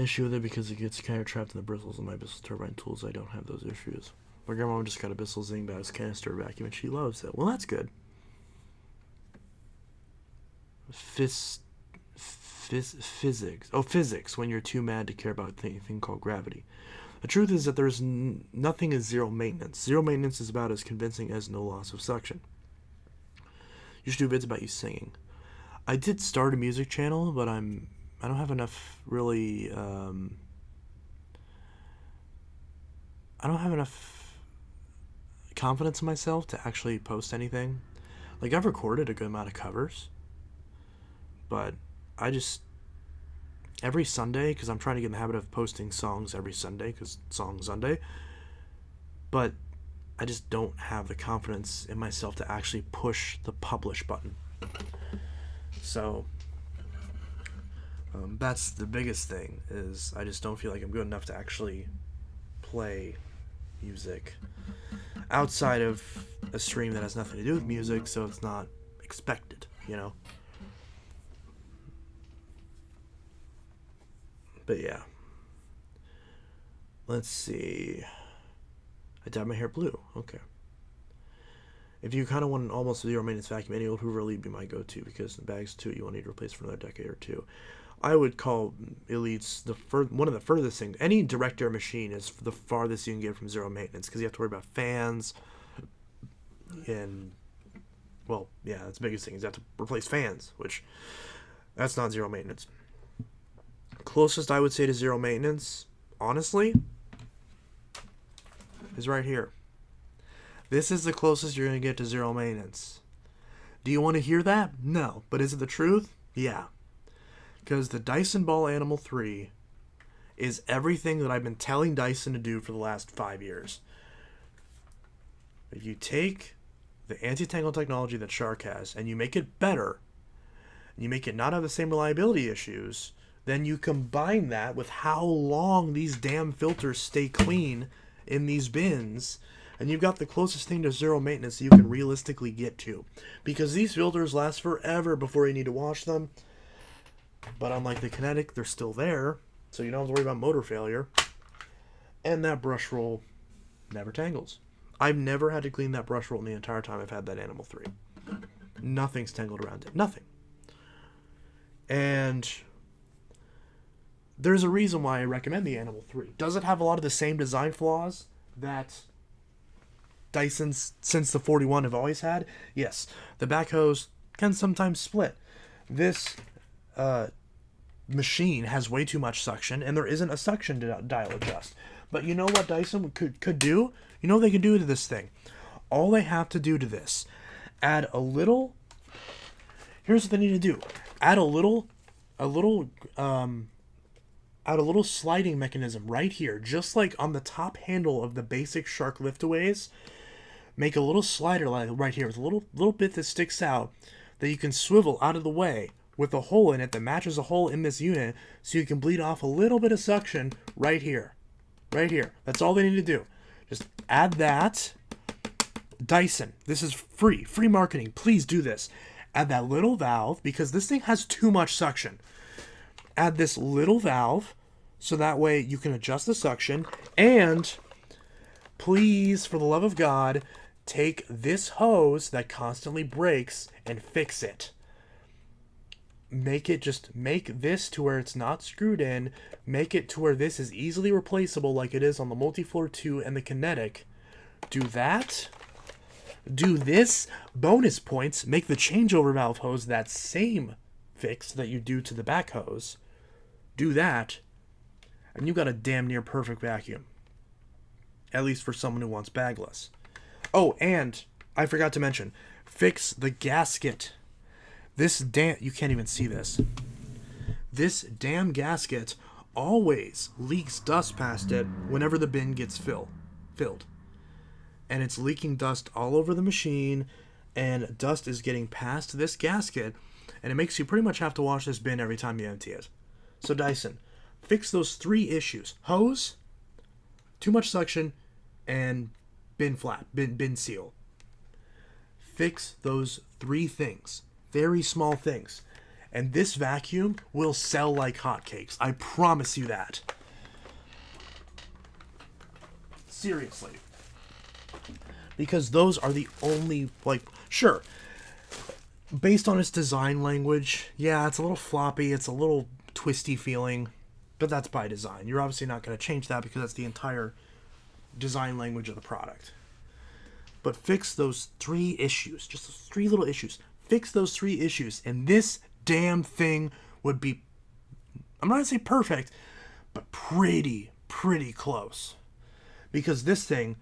Issue with it because it gets kind of trapped in the bristles of my Bissell turbine tools. I don't have those issues. My grandma just got a Bissell Zingbass canister vacuum and she loves it. Well, that's good. Physics. Oh, physics. When you're too mad to care about anything called gravity. The truth is that there's nothing is zero maintenance. Zero maintenance is about as convincing as no loss of suction. You should do vids about you singing. I did start a music channel, but I don't have enough really, I don't have enough confidence in myself to actually post anything. Like, I've recorded a good amount of covers, but I just, every Sunday, because I'm trying to get in the habit of posting songs every Sunday, because Song Sunday, but I just don't have the confidence in myself to actually push the publish button. So that's the biggest thing, is I just don't feel like I'm good enough to actually play music outside of a stream that has nothing to do with music, so it's not expected, you know? But yeah. Let's see. I dyed my hair blue. Okay. If you kind of want an almost zero maintenance vacuum, any old Hoover Elite be my go-to, because the bags too you won't need to replace for another decade or two. I would call Elites one of the furthest things. Any direct air machine is the farthest you can get from zero maintenance, because you have to worry about fans and, well, yeah, that's the biggest thing, is you have to replace fans, which that's not zero maintenance. Closest I would say to zero maintenance, honestly, is right here. This is the closest you're going to get to zero maintenance. Do you want to hear that? No. But is it the truth? Yeah. Because the Dyson Ball Animal 3 is everything that I've been telling Dyson to do for the last 5 years. If you take the anti-tangle technology that Shark has and you make it better, and you make it not have the same reliability issues, then you combine that with how long these damn filters stay clean in these bins, and you've got the closest thing to zero maintenance you can realistically get to. Because these filters last forever before you need to wash them. But unlike the Kinetic, they're still there, so you don't have to worry about motor failure. And that brush roll never tangles. I've never had to clean that brush roll in the entire time I've had that Animal 3. Nothing's tangled around it. Nothing. And there's a reason why I recommend the Animal 3. Does it have a lot of the same design flaws that Dyson's since the 41 have always had? Yes. The back hose can sometimes split. This machine has way too much suction, and there isn't a suction dial adjust. But you know what Dyson could do? You know what they could do to this thing? All they have to do to this, add a little... Here's what they need to do. Add a little sliding mechanism right here, just like on the top handle of the basic Shark liftaways. Make a little slider like right here with a little bit that sticks out that you can swivel out of the way with a hole in it that matches a hole in this unit, so you can bleed off a little bit of suction right here. Right here. That's all they need to do. Just add that. Dyson, this is free marketing. Please do this. Add that little valve, because this thing has too much suction. Add this little valve, so that way you can adjust the suction. And please, for the love of God, take this hose that constantly breaks and fix it. Make this to where it's not screwed in. Make it to where this is easily replaceable like it is on the Multifloor 2 and the Kinetic. Do that. Do this. Bonus points. Make the changeover valve hose that same fix that you do to the back hose. Do that. And you got a damn near perfect vacuum. At least for someone who wants bagless. Oh, and I forgot to mention, fix the gasket. You can't even see this. This damn gasket always leaks dust past it whenever the bin gets filled. And it's leaking dust all over the machine, and dust is getting past this gasket, and it makes you pretty much have to wash this bin every time you empty it. So Dyson, fix those 3 issues. Hose, too much suction, and bin seal. Fix those 3 things. Very small things. And this vacuum will sell like hotcakes. I promise you that. Seriously. Because those are the only, sure, based on its design language, yeah, it's a little floppy, it's a little twisty feeling, but that's by design. You're obviously not going to change that because that's the entire design language of the product. But fix those 3 issues, just those 3 little issues. Fix those 3 issues, and this damn thing would be, I'm not going to say perfect, but pretty close. Because this thing,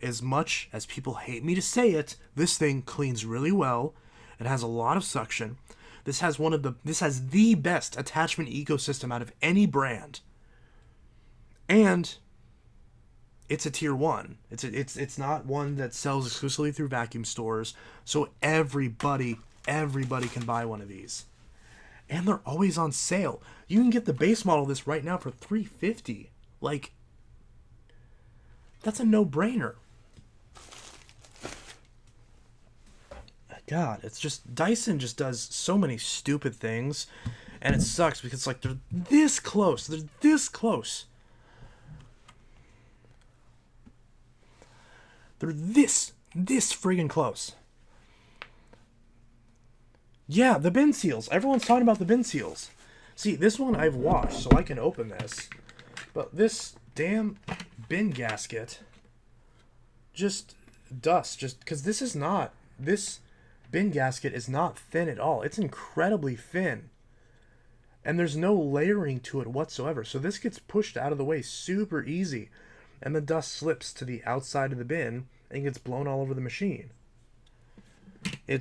as much as people hate me to say it, this thing cleans really well. It has a lot of suction. This has the best attachment ecosystem out of any brand. And it's a tier 1. It's not one that sells exclusively through vacuum stores. So everybody can buy one of these. And they're always on sale. You can get the base model of this right now for $350. Like, that's a no-brainer. God, it's just, Dyson just does so many stupid things, and it sucks because, like, they're this close. They're this close. They're this friggin' close. Yeah, the bin seals. Everyone's talking about the bin seals. See, this one I've washed, so I can open this. But this damn bin gasket, just dust. Just because this bin gasket is not thin at all. It's incredibly thin. And there's no layering to it whatsoever. So this gets pushed out of the way super easy. And the dust slips to the outside of the bin and gets blown all over the machine. They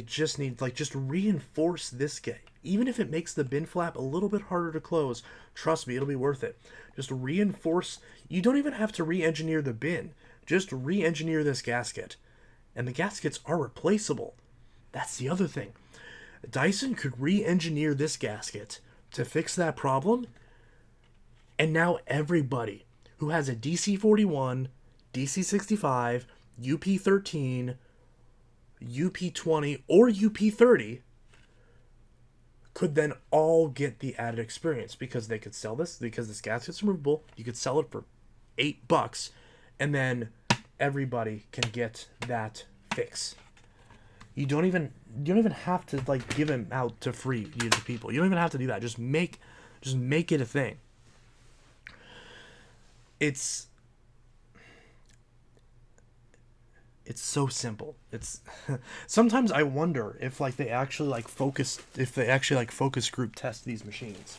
just need, like, just reinforce this guy. Even if it makes the bin flap a little bit harder to close, trust me, it'll be worth it. Just reinforce. You don't even have to re-engineer the bin. Just re-engineer this gasket. And the gaskets are replaceable. That's the other thing. Dyson could re-engineer this gasket to fix that problem. And now everybody who has a DC41, DC65, UP13, UP20, or UP30 could then all get the added experience because they could sell this, because this gasket's removable. You could sell it for $8, and then everybody can get that fix. You don't even have to, like, give them out to free to people. You don't even have to do that. Just make it a thing. It's so simple. It's sometimes I wonder if, like, they actually focus group test these machines.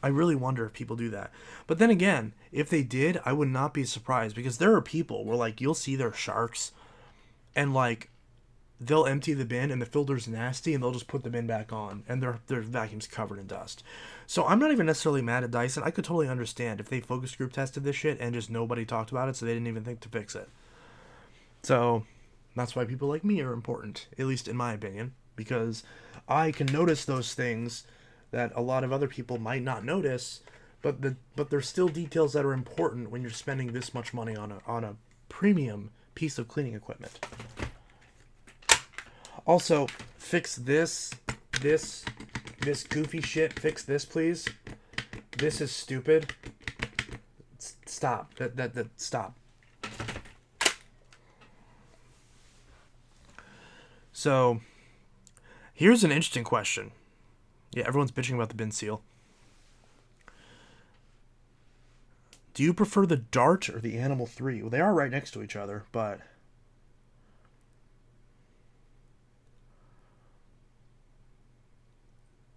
I really wonder if people do that. But then again, if they did, I would not be surprised, because there are people where, like, you'll see their sharks and, like, they'll empty the bin and the filter's nasty and they'll just put the bin back on and their vacuum's covered in dust. So I'm not even necessarily mad at Dyson. I could totally understand if they focus group tested this shit and just nobody talked about it, so they didn't even think to fix it. So that's why people like me are important, at least in my opinion, because I can notice those things that a lot of other people might not notice, but there's still details that are important when you're spending this much money on a premium piece of cleaning equipment. Also, fix this goofy shit. Fix this, please. This is stupid. Stop. Stop. So, here's an interesting question. Yeah, everyone's bitching about the bin seal. Do you prefer the Dart or the Animal 3? Well, they are right next to each other, but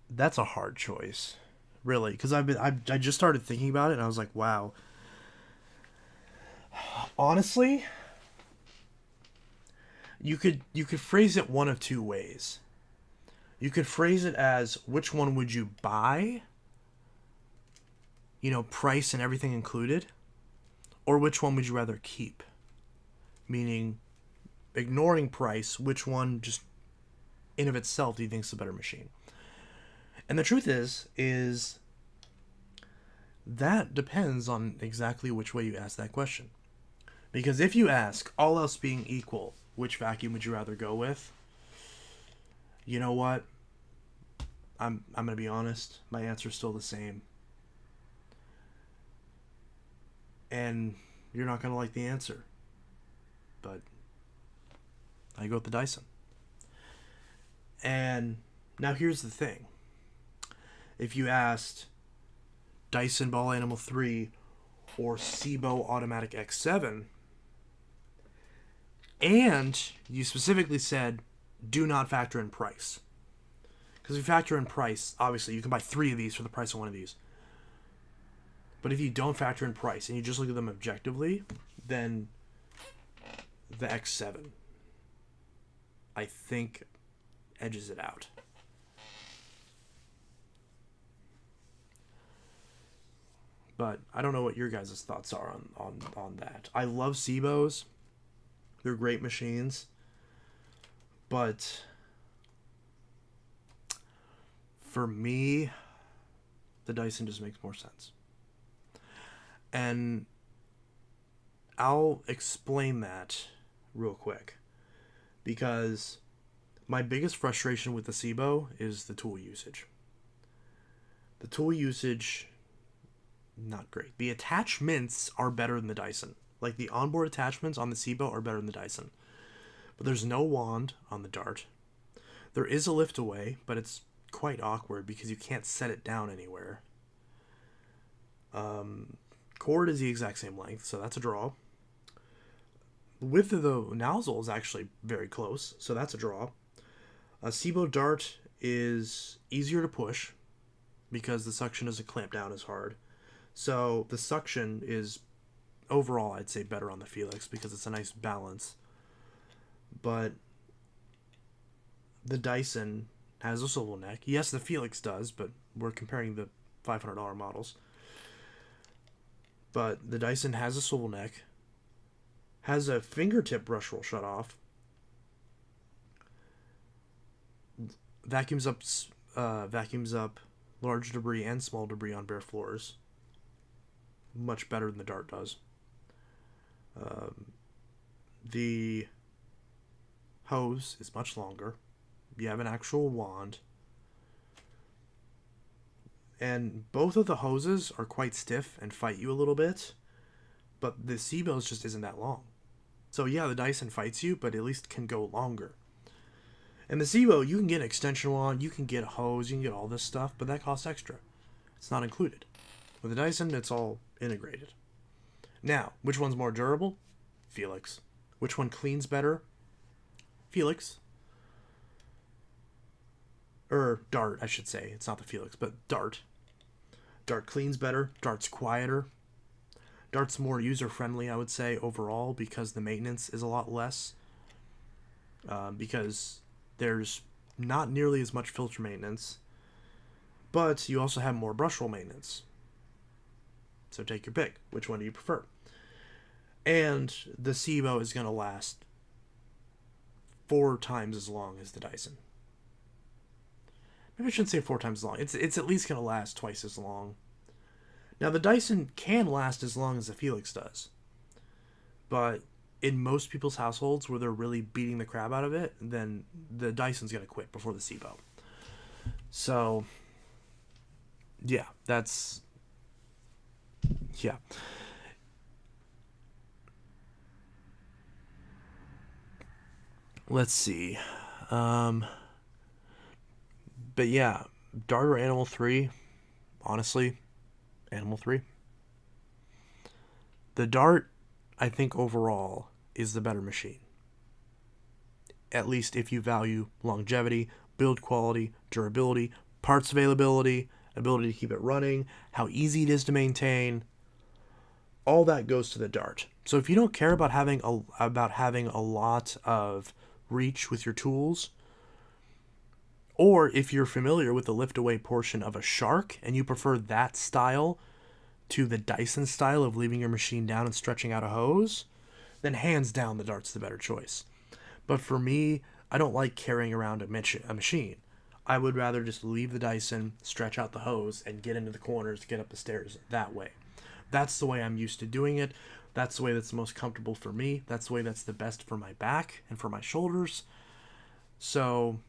that's a hard choice, really, because I just started thinking about it and I was like, wow. Honestly, you could phrase it one of two ways. You could phrase it as, which one would you buy? You know, price and everything included. Or which one would you rather keep? Meaning, ignoring price, which one just in of itself do you think is a better machine? And the truth is that depends on exactly which way you ask that question. Because if you ask, all else being equal, which vacuum would you rather go with? You know what? I'm going to be honest. My answer is still the same. And you're not going to like the answer. But I go with the Dyson. And now here's the thing. If you asked Dyson Ball Animal 3 or Sebo Automatic X7, and you specifically said, do not factor in price. Because if you factor in price, obviously you can buy 3 of these for the price of one of these. But if you don't factor in price and you just look at them objectively, then the X7, I think, edges it out. But I don't know what your guys' thoughts are on that. I love Sebos. They're great machines. But for me, the Dyson just makes more sense. And I'll explain that real quick. Because my biggest frustration with the Sebo is the tool usage. The tool usage, not great. The attachments are better than the Dyson. Like the onboard attachments on the Sebo are better than the Dyson. But there's no wand on the Dart. There is a lift away, but it's quite awkward because you can't set it down anywhere. Cord is the exact same length, so that's a draw. The width of the nozzle is actually very close, so that's a draw. A Sebo Dart is easier to push because the suction doesn't clamp down as hard. So the suction is overall, I'd say, better on the Felix because it's a nice balance. But the Dyson has a swivel neck. Yes, the Felix does, but we're comparing the $500 models. But the Dyson has a swivel neck, has a fingertip brush roll shut off, vacuums up large debris and small debris on bare floors. Much better than the Dart does. The hose is much longer. You have an actual wand. And both of the hoses are quite stiff and fight you a little bit. But the Sebo's just isn't that long. So yeah, the Dyson fights you, but at least can go longer. And the Sebo, you can get an extension wand, you can get a hose, you can get all this stuff, but that costs extra. It's not included. With the Dyson, it's all integrated. Now, which one's more durable? Felix. Which one cleans better? Felix. Or Dart, I should say. It's not the Felix, but Dart. Dart cleans better. Dart's quieter. Dart's more user-friendly, I would say, overall, because the maintenance is a lot less. Because there's not nearly as much filter maintenance, but you also have more brush roll maintenance. So take your pick. Which one do you prefer? And the Sebo is going to last 4 times as long as the Dyson. Maybe I shouldn't say 4 times as long. It's at least going to last twice as long. Now, the Dyson can last as long as the Felix does. But in most people's households where they're really beating the crap out of it, then the Dyson's going to quit before the Sebo. So, yeah, that's... Yeah. Let's see. But yeah, Dart or Animal 3, honestly, Animal 3. The Dart, I think overall, is the better machine. At least if you value longevity, build quality, durability, parts availability, ability to keep it running, how easy it is to maintain. All that goes to the Dart. So if you don't care about having a lot of reach with your tools, or if you're familiar with the lift away portion of a Shark and you prefer that style to the Dyson style of leaving your machine down and stretching out a hose, then hands down the Dart's the better choice. But for me, I don't like carrying around a machine. I would rather just leave the Dyson, stretch out the hose, and get into the corners, get up the stairs that way. That's the way I'm used to doing it. That's the way that's the most comfortable for me. That's the way that's the best for my back and for my shoulders. So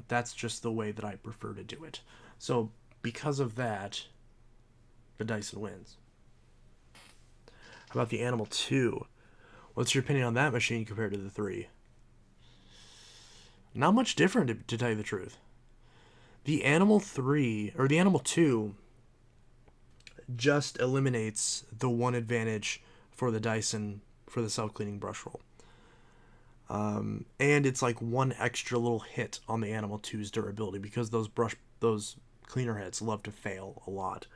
that's just the way that I prefer to do it. So because of that, the Dyson wins. How about the Animal 2? What's your opinion on that machine compared to the 3? Not much different, to tell you the truth. The Animal 3, or the Animal 2, just eliminates the one advantage for the Dyson for the self-cleaning brush roll. And it's like one extra little hit on the Animal 2's durability because those cleaner heads love to fail a lot.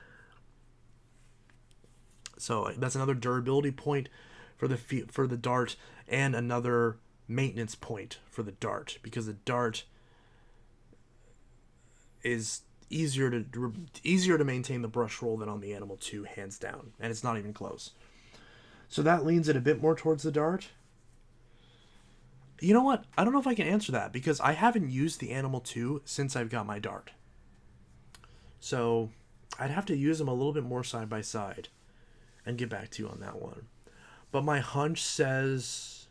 So that's another durability point for the Dart, and another maintenance point for the Dart, because the Dart is easier to maintain the brush roll than on the Animal 2, hands down, and it's not even close. So that leans it a bit more towards the Dart. You know what? I don't know if I can answer that because I haven't used the Animal 2 since I've got my Dart. So I'd have to use them a little bit more side by side and get back to you on that one. But my hunch says,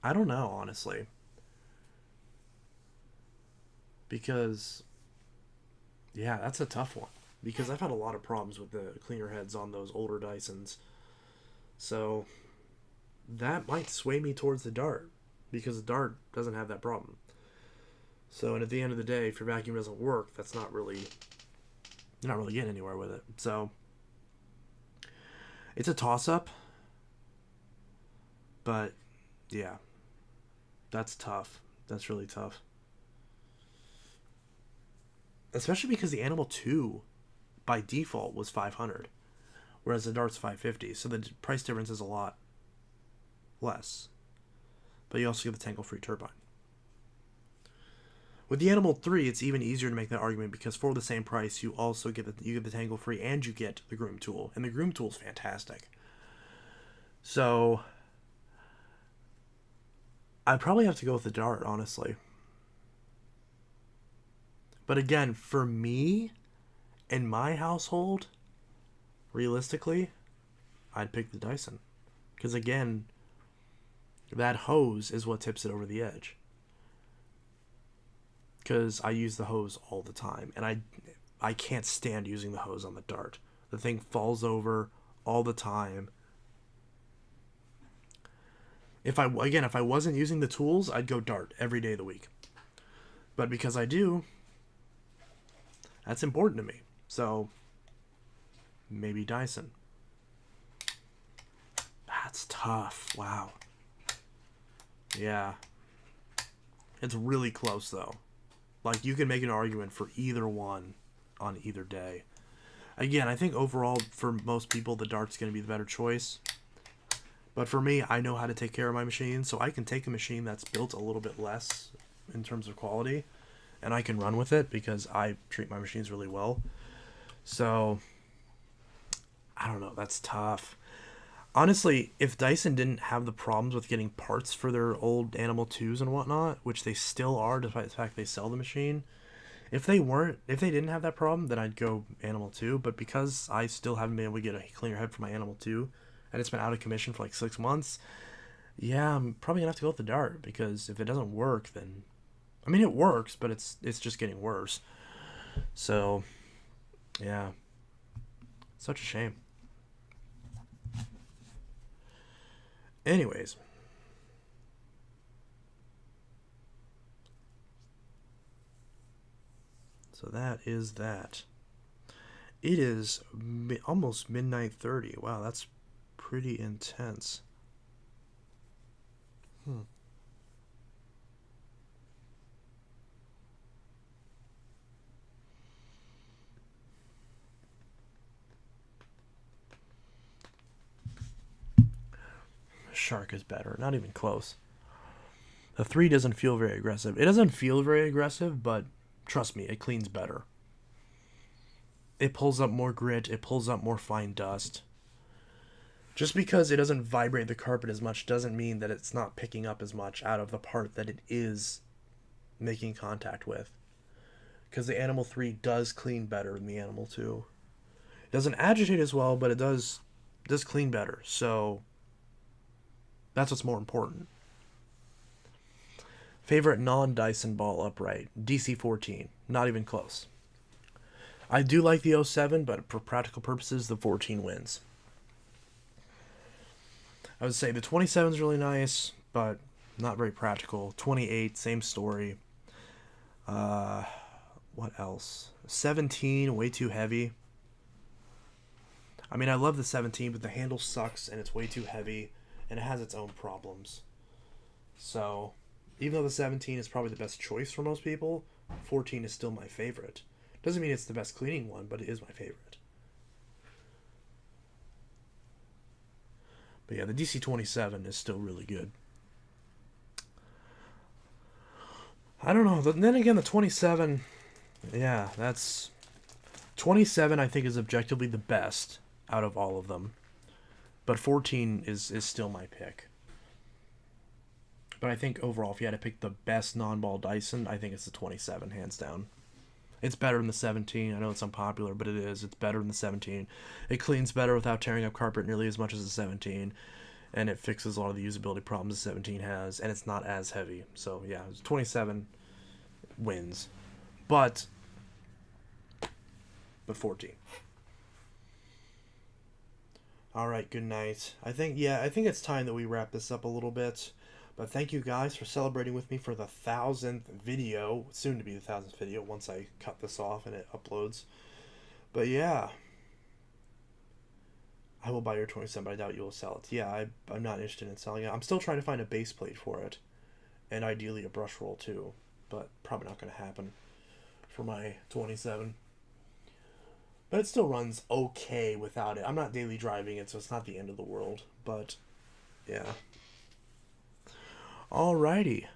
I don't know, honestly. Because, yeah, that's a tough one. Because I've had a lot of problems with the cleaner heads on those older Dysons. So that might sway me towards the Dart. Because the Dart doesn't have that problem. So, and at the end of the day, if your vacuum doesn't work, that's not really... You're not really getting anywhere with it. So, it's a toss-up. But, yeah. That's tough. That's really tough. Especially because the Animal 2, by default, was $500. Whereas the Dart's $550. So the price difference is a lot less. But you also get the tangle-free turbine. With the Animal 3, it's even easier to make that argument because for the same price, you also get the tangle-free and you get the Groom tool. And the Groom tool is fantastic. So, I'd probably have to go with the Dart, honestly. But again, for me, in my household, realistically, I'd pick the Dyson. Because again, that hose is what tips it over the edge. Because I use the hose all the time. And I can't stand using the hose on the Dart. The thing falls over all the time. If I wasn't using the tools, I'd go Dart every day of the week. But because I do, that's important to me. So, maybe Dyson. That's tough. Wow. Yeah. It's really close, though. Like, you can make an argument for either one on either day. Again, I think overall, for most people, the Dart's going to be the better choice. But for me, I know how to take care of my machine, so I can take a machine that's built a little bit less in terms of quality, and I can run with it because I treat my machines really well. So, I don't know. That's tough. Honestly, if Dyson didn't have the problems with getting parts for their old Animal 2s and whatnot, which they still are despite the fact they sell the machine, if they didn't have that problem, then I'd go Animal 2. But because I still haven't been able to get a cleaner head for my Animal 2, and it's been out of commission for like 6 months, yeah, I'm probably going to have to go with the Dart. Because if it doesn't work, then... I mean, it works, but it's just getting worse. So, yeah. Such a shame. Anyways. So that is that. It is almost midnight 30. Wow, that's pretty intense. Shark is better. Not even close. The 3 doesn't feel very aggressive. It doesn't feel very aggressive, but trust me, it cleans better. It pulls up more grit. It pulls up more fine dust. Just because it doesn't vibrate the carpet as much doesn't mean that it's not picking up as much out of the part that it is making contact with. Because the Animal 3 does clean better than the Animal 2. It doesn't agitate as well, but it does clean better. So that's what's more important. Favorite non-Dyson ball upright? DC-14. Not even close. I do like the 07, but for practical purposes, the 14 wins. I would say the 27 is really nice, but not very practical. 28, same story. What else? 17, way too heavy. I mean, I love the 17, but the handle sucks, and it's way too heavy, and it has its own problems. So, even though the 17 is probably the best choice for most people, 14 is still my favorite. Doesn't mean it's the best cleaning one, but it is my favorite. But yeah, the DC-27 is still really good. I don't know. Then again, the 27, yeah, that's 27 I think is objectively the best out of all of them. But 14 is still my pick. But I think overall, if you had to pick the best non-ball Dyson, I think it's the 27, hands down. It's better than the 17. I know it's unpopular, but it is. It's better than the 17. It cleans better without tearing up carpet nearly as much as the 17. And it fixes a lot of the usability problems the 17 has. And it's not as heavy. So, yeah, 27 wins. But 14. Alright, good night. I think it's time that we wrap this up a little bit. But thank you guys for celebrating with me for the 1,000th video. Soon to be the 1,000th video once I cut this off and it uploads. But yeah. I will buy your 27, but I doubt you will sell it. Yeah, I'm not interested in selling it. I'm still trying to find a base plate for it. And ideally a brush roll too. But probably not going to happen for my 27. But it still runs okay without it. I'm not daily driving it, so it's not the end of the world. But, yeah. Alrighty.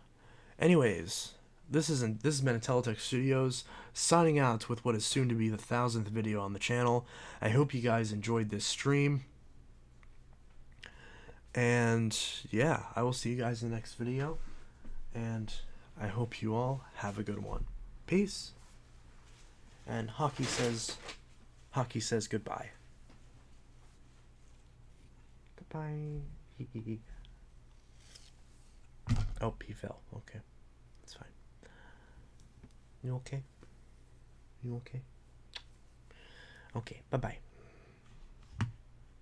Anyways, this has been Intellitek Studios, signing out with what is soon to be the 1,000th video on the channel. I hope you guys enjoyed this stream. And, yeah, I will see you guys in the next video. And I hope you all have a good one. Peace. And Hockey says goodbye. Goodbye. Oh, he fell. Okay. It's fine. You okay? You okay? Okay, bye-bye.